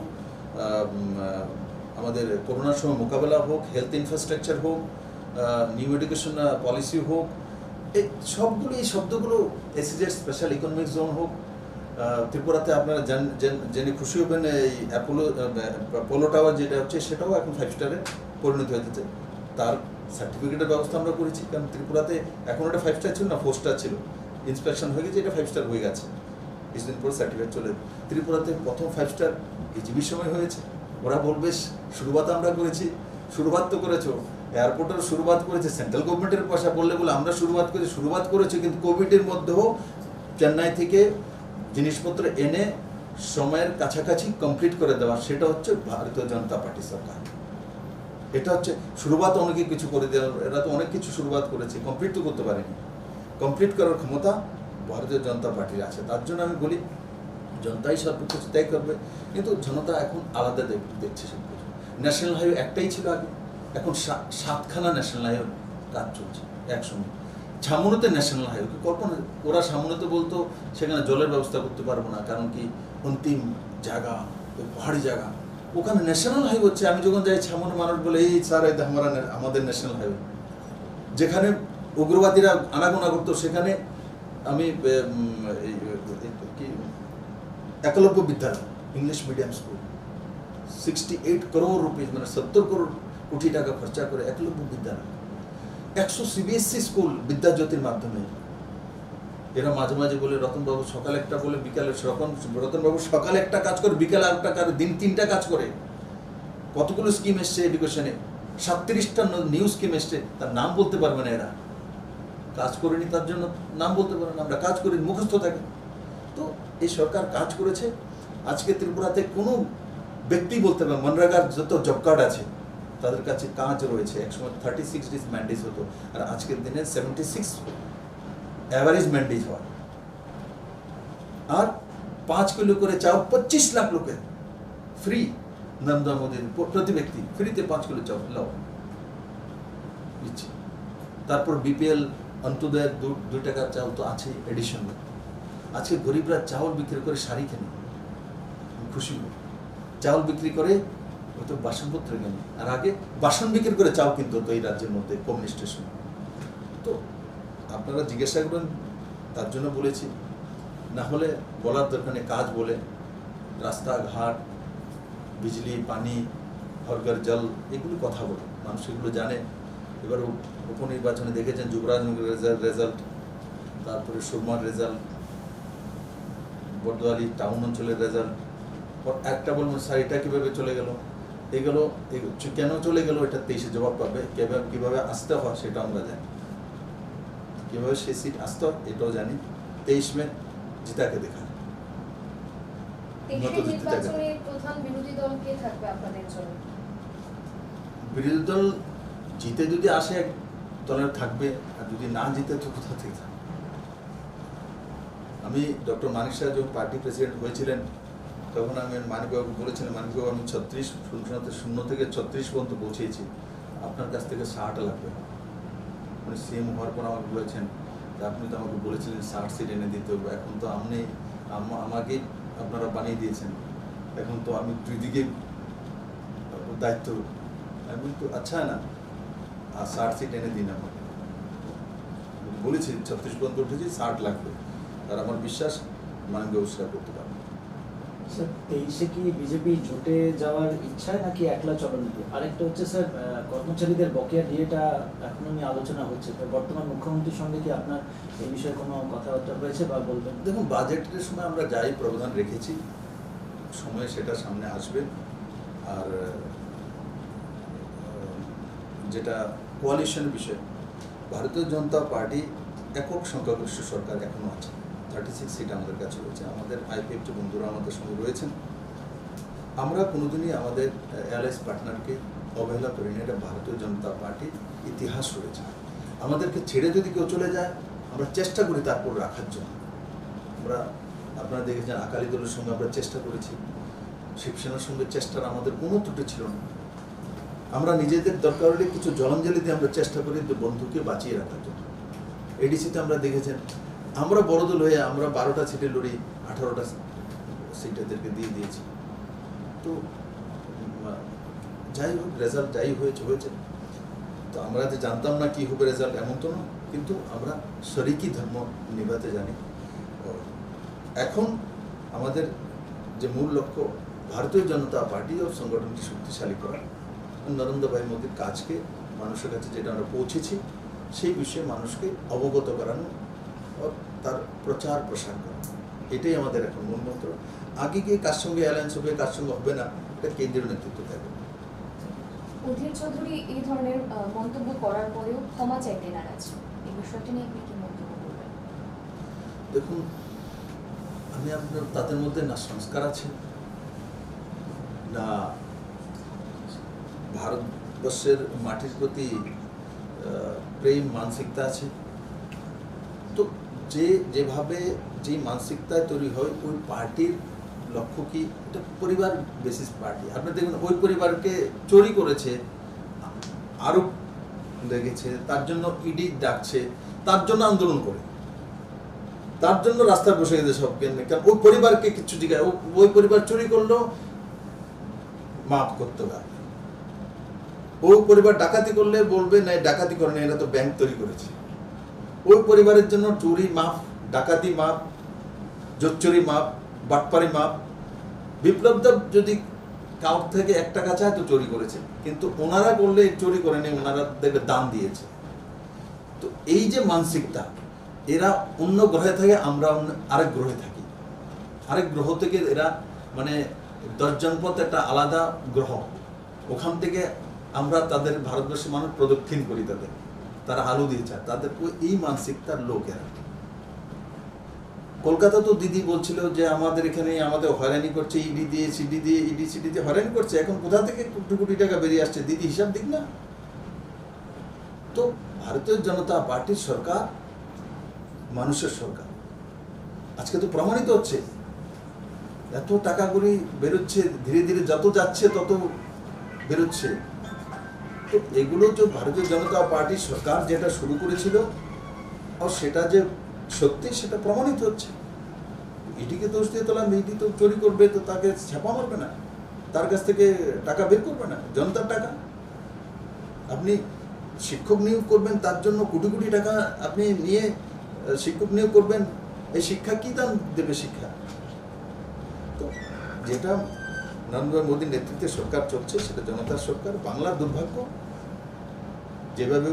আমাদের করোনার সময় মোকাবেলা হোক, হেলথ ইনফ্রাস্ট্রাকচার হোক, নিউ এডুকেশন পলিসি হোক, এই সবগুলো, এই শব্দগুলো এসিজেড স্পেশাল ইকোনমিক জোন হোক। ত্রিপুরাতে আপনারা জেনে খুশি হবেন এই পোলো টাওয়ার যেটা হচ্ছে সেটাও এখন 5 স্টারে পরিণত হয়েছে। তার সার্টিফিকেটের ব্যবস্থা আমরা করেছি, কারণ ত্রিপুরাতে এখন ওটা 5 স্টার ছিল না, 4 স্টার ছিল, ইন্সপেকশন হয়ে গেছে, এটা 5 স্টার হয়ে গেছে, কিছুদিন পর সার্টিফিকেট চলে। ত্রিপুরাতে প্রথম 5 স্টার ইজিবির সময় হয়েছে। ওরা বলবে শুরুবাত আমরা করেছি, শুরুবাত তো করেছো, এয়ারপোর্টের শুরুবাত করেছে সেন্ট্রাল গভর্নমেন্টের পয়সা, বললে আমরা শুরুবাত করেছি, কিন্তু কোভিডের মধ্যেও চেন্নাই থেকে জিনিসপত্র এনে সময়ের কাছাকাছি কমপ্লিট করে দেওয়া, সেটা হচ্ছে ভারতীয় জনতা পার্টি সরকার। এটা হচ্ছে শুরুবাত, অনেকে কিছু করে দেওয়া, এরা তো অনেক কিছু শুরুবাত করেছে, কমপ্লিট তো করতে পারেনি। কমপ্লিট করার ক্ষমতা ভারতীয় জনতা পার্টির আছে। তার জন্য আমি বলি জনতাই সব কিছু তাই করবে, কিন্তু জনতা এখন আলাদা দেখছে সব কিছু। ন্যাশনাল হাইওয়ে একটাই ছিল আগে, এখন 7খানা ন্যাশনাল হাইওয়ে কাজ চলছে একসঙ্গে। ছামনুতে ন্যাশনাল হাইওয়ে কল্পনা, ওরা সামনেতে বলতো সেখানে জলের ব্যবস্থা করতে পারবো না, কারণ কি অন্তিম জায়গা, ওই পাহাড়ি জায়গা, ওখানে ন্যাশনাল হাইওয়ে হচ্ছে। আমি যখন যাই ছামনে, মানুষ বলে এই স্যার এই আমাদের ন্যাশনাল হাইওয়ে। যেখানে উগ্রবাদীরা আনাগোনা করতো সেখানে আমি কি একলব্য বিদ্যালয়, English medium school, 68 crore rupees, মানে 70 কোটি টাকা খরচা করে একলব্য বিদ্যালয়, 100 CBSE স্কুল বিদ্যাজ্যোতির মাধ্যমে। এরা মাঝে মাঝে বলে রতনবাবু সকালে একটা বলে বিকালে, রতনবাবু সকালে একটা কাজ করে, বিকালে আরেকটা কাজ, দিন 3টা কাজ করে। কতগুলো স্কিম এসছে এডুকেশনে, 37টা নিউ স্কিম এসছে, তার নাম বলতে পারবে না এরা, কাজ করেনি তার জন্য নাম বলতে পারে না। আমরা কাজ করি, মুখস্থ থাকে। তো এই সরকার কাজ করেছে। আজকে ত্রিপুরাতে কোনো ব্যক্তি বলতে পারে, মনরেগার যত জব কার্ড আছে তাদের কাছে কাজ রয়েছে। একসময় 36 ডেজ ম্যান্ডেজ হতো, আর আজকের দিনে 76 অ্যাভারেজ ম্যান্ডেজ হয়। আর 5 কিলো করে চাও 25 লাখ লোকের ফ্রি, নরেন্দ্র মোদীর প্রতি ব্যক্তি ফ্রিতে 5 কিলো চাও লাও দিচ্ছে। তারপর বিপিএল অন্তোদয়ের 2 টাকার চাউল তো আছে এডিশন। আজকে গরিবরা চাউল বিক্রি করে শাড়ি কেনে, খুশি চাউল বিক্রি করে হয়তো বাসনপত্র কেনে, আর আগে বাসন বিক্রি করে চাউল কিনতে হতো এই রাজ্যের মধ্যে কমিউনিস্টের সময়। তো আপনারা জিজ্ঞাসা করেন, তার জন্য বলেছি, না হলে বলার দরকার নেই। কাজ বলে রাস্তাঘাট, বিজলি, পানি, ঘর ঘর জল, এগুলো কথা বলে মানুষ, এগুলো জানে। এবার উপনির্বাচনে দেখেছেন যুবরাজনগরের রেজাল্ট, তারপরে সুরমার রেজাল্ট, বর্দোয়ালি টাউন অঞ্চলের রেজাল্ট। একটা বলবেন স্যার এটা কীভাবে চলে গেল, এগুলো কেন চলে গেল, এটা 23-এ জবাব পাবে। কীভাবে আসতে হয় সেটা আমরা জানি, কীভাবে সে সিট আসতে হয় এটাও জানি। 23 মে জিতাকে দেখা,
প্রধান বিরোধী দল কে থাকবে আপনাদের জন্য?
বিরোধী দল জিতে যদি আসে দলের থাকবে, আর যদি না জিতে তো কোথা থেকে থাকবে। আমি ডক্টর মানিক শাহ যখন পার্টি প্রেসিডেন্ট হয়েছিলেন তখন আমি মানিকবাবু বলেছিলেন, মানিকবাবু আমি 0 থেকে 36 পর্যন্ত পৌঁছেছি, আপনার কাছ থেকে 60 লাগবে। মানে সিএম হওয়ার পর আমাকে বলেছেন যে আপনি তো আমাকে বলেছিলেন 60 সিট এনে দিতে হবে, এখন তো আপনি আমাকেই আপনারা বানিয়ে দিয়েছেন, এখন তো আমি দুই দিকে দায়িত্ব। আমি তো আচ্ছা না, আর 60 সিট এনে দিন আমাকে। বলেছি 36 পর্যন্ত উঠেছি, 60 লাগবে, আর আমার বিশ্বাস মানিকবাবু সেটা করতে পারবে।
স্যার 23-এ কি বিজেপি জোটে যাওয়ার ইচ্ছা নাকি একলা চলনীতি? আরেকটা হচ্ছে স্যার, কর্মচারীদের বকেয়া ডিএটা এখনো নিয়ে আলোচনা হচ্ছে, তো বর্তমান মুখ্যমন্ত্রীর সঙ্গে কি আপনার এই বিষয়ে কোনো কথাবার্তা হয়েছে বা বলবেন?
দেখুন, বাজেটের সময় আমরা যাই প্রবধান রেখেছি, সময় সেটা সামনে আসবে। আর যেটা কোয়ালিশনের বিষয়, ভারতীয় জনতা পার্টি একক সংখ্যাগরিষ্ঠ সরকার এখনো আছে, 36 সিট আমাদের কাছে রয়েছে, আমাদের আইপিএফটি বন্ধুরা আমাদের সঙ্গে রয়েছেন। আমরা কোনোদিনই আমাদের অ্যালায়েন্স পার্টনারকে অবহেলা করি না, এটা ভারতীয় জনতা পার্টির ইতিহাস রয়েছে। আমাদেরকে ছেড়ে যদি কেউ চলে যায় আমরা চেষ্টা করি তারপর রাখার জন্য। আমরা আপনারা দেখেছেন আকালি দলের সঙ্গে আমরা চেষ্টা করেছি, শিবসেনার সঙ্গে চেষ্টার আমাদের কোনো ত্রুটি ছিল না। আমরা নিজেদের দরকার হলে কিছু জলাঞ্জলি দিয়ে আমরা চেষ্টা করি যে বন্ধুকে বাঁচিয়ে রাখার জন্য। এডিসিতে আমরা দেখেছেন আমরা বড় দল হয়ে আমরা 12টা সিটে লড়ি, 18টা সিট এদেরকে দিয়ে দিয়েছি। তো যাই হোক, রেজাল্ট যাই হয়েছে হয়েছে। তো আমরা যে জানতাম না কি হবে রেজাল্ট এমন তো না, কিন্তু আমরা শরিকি ধর্ম নিভাতে জানি। এখন আমাদের যে মূল লক্ষ্য ভারতীয় জনতা পার্টি ও সংগঠনকে শক্তিশালী করা, নরেন্দ্র ভাই মোদীর কাজকে মানুষের কাছে যেটা আমরা পৌঁছেছি সেই বিষয়ে মানুষকে অবগত করানো ও তার প্রচার প্রসার করা, এটাই আমাদের এখন মূল মন্ত্র। আগে গিয়ে কার সঙ্গে অ্যালায়েন্স হবে কার সঙ্গে হবে না, এটা কেন্দ্রীয় নেতৃত্ব থাকবে।
অধীর চৌধুরী এই ধরনের মন্তব্য করার পরেও ক্ষমা চাইতে নারাজ, এই বিষয়টা নিয়ে আপনি কি মন্তব্য করবেন?
দেখুন, আমি আপনার তাদের মধ্যে না সংস্কার আছে, না ভারতবর্ষের মাটির প্রতি প্রেম মানসিকতা আছে। তো যেভাবে যে মানসিকতায় তৈরি হয় ওই পার্টির লক্ষ্য কি, এটা পরিবার বেসিস পার্টি। আপনি দেখুন ওই পরিবারকে চুরি করেছে, আরোপ লেগেছে, তার জন্য ইডি ডাকছে, তার জন্য আন্দোলন করে, তার জন্য রাস্তায় বসে গেছে সব কেন, কারণ ওই পরিবারকে কিছু জিজ্ঞাসা, ওই পরিবার চুরি করলো মাফ করতে হবে। ওই পরিবার ডাকাতি করলে বলবে না ডাকাতি করে না, এরা তো ব্যাংক তৈরি করেছে। ওই পরিবারের জন্য চুরি মাফ, ডাকাতি মাফ, জোচ্চুরি মাফ, বাটপারি মাফ। বিপ্লব দেব যদি কাউর থেকে 1 টাকা চায় তো চুরি করেছে, কিন্তু ওনারা করলে চুরি করেনি, ওনারা দেখবে দান দিয়েছে। তো এই যে মানসিকতা, এরা অন্য গ্রহে থাকে, আমরা আরেক গ্রহে থাকি, আরেক গ্রহ থেকে এরা মানে 10 জনপথ একটা আলাদা গ্রহ, ওখান থেকে আমরা তাদের ভারতবর্ষের মানুষ প্রদক্ষিণ করি, তারা আলু দিয়ে চায়, তাদের এই মানসিকতার লোকেরা। কলকাতা তো দিদি বলছিল যে আমাদের এখানে আমাদের হয়রানি করছে, ইডি দিয়ে সিডি দিয়ে সিডি দিয়ে হয়রানি করছে, এখন কোথা থেকে কোটি কোটি টাকা বেরিয়ে আসছে, দিদি হিসাব দিক না। তো ভারতীয় জনতা পার্টির সরকার মানুষের সরকার, আজকে তো প্রমাণিত হচ্ছে, এত টাকাগুলি বেরোচ্ছে, ধীরে ধীরে যত যাচ্ছে তত বেরোচ্ছে। তো এগুলো যে ভারতীয় জনতা পার্টির সরকার যেটা শুরু করেছিল, আর সেটা যে সত্যি সেটা প্রমাণিত হচ্ছে। ইডিকে দোষ দিয়ে তোলা, ইডি তো চুরি করবে তো তাকে ছাপা মারবে না, তার কাছ থেকে টাকা বের করবে না, জনতার টাকা। আপনি শিক্ষক নিয়োগ করবেন, তার জন্য কোটি কোটি টাকা আপনি নিয়ে শিক্ষক নিয়োগ করবেন, এই শিক্ষা কি দান দেবে শিক্ষা? তো যেটা নরেন্দ্র মোদীর নেতৃত্বে সরকার চলছে সেটা জনতার সরকার। বাংলার দুর্ভাগ্য, যেভাবে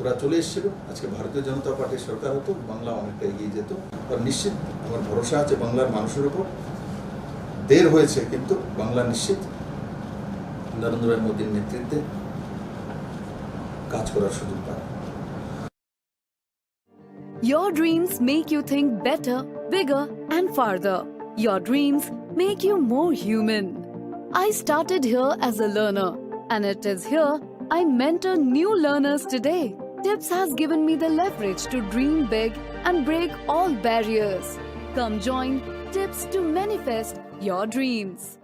ওরা চলে এসেছিল, আজকে ভারতীয় জনতা পার্টির সরকার হতো, বাংলা অনেকটা এগিয়ে যেত। আর নিশ্চিত আমার ভরসা আছে বাংলার মানুষের উপর। দের হয়েছে কিন্তু বাংলা নিশ্চিত নরেন্দ্র মোদীর নেতৃত্বে কাজ করার সুযোগ পায়।
Your dreams make you think better, bigger, and farther. Your dreams make you more human. I started here as a learner, and it is here I mentor new learners today. Tips has given me the leverage to dream big and break all barriers. Come join Tips to manifest your dreams.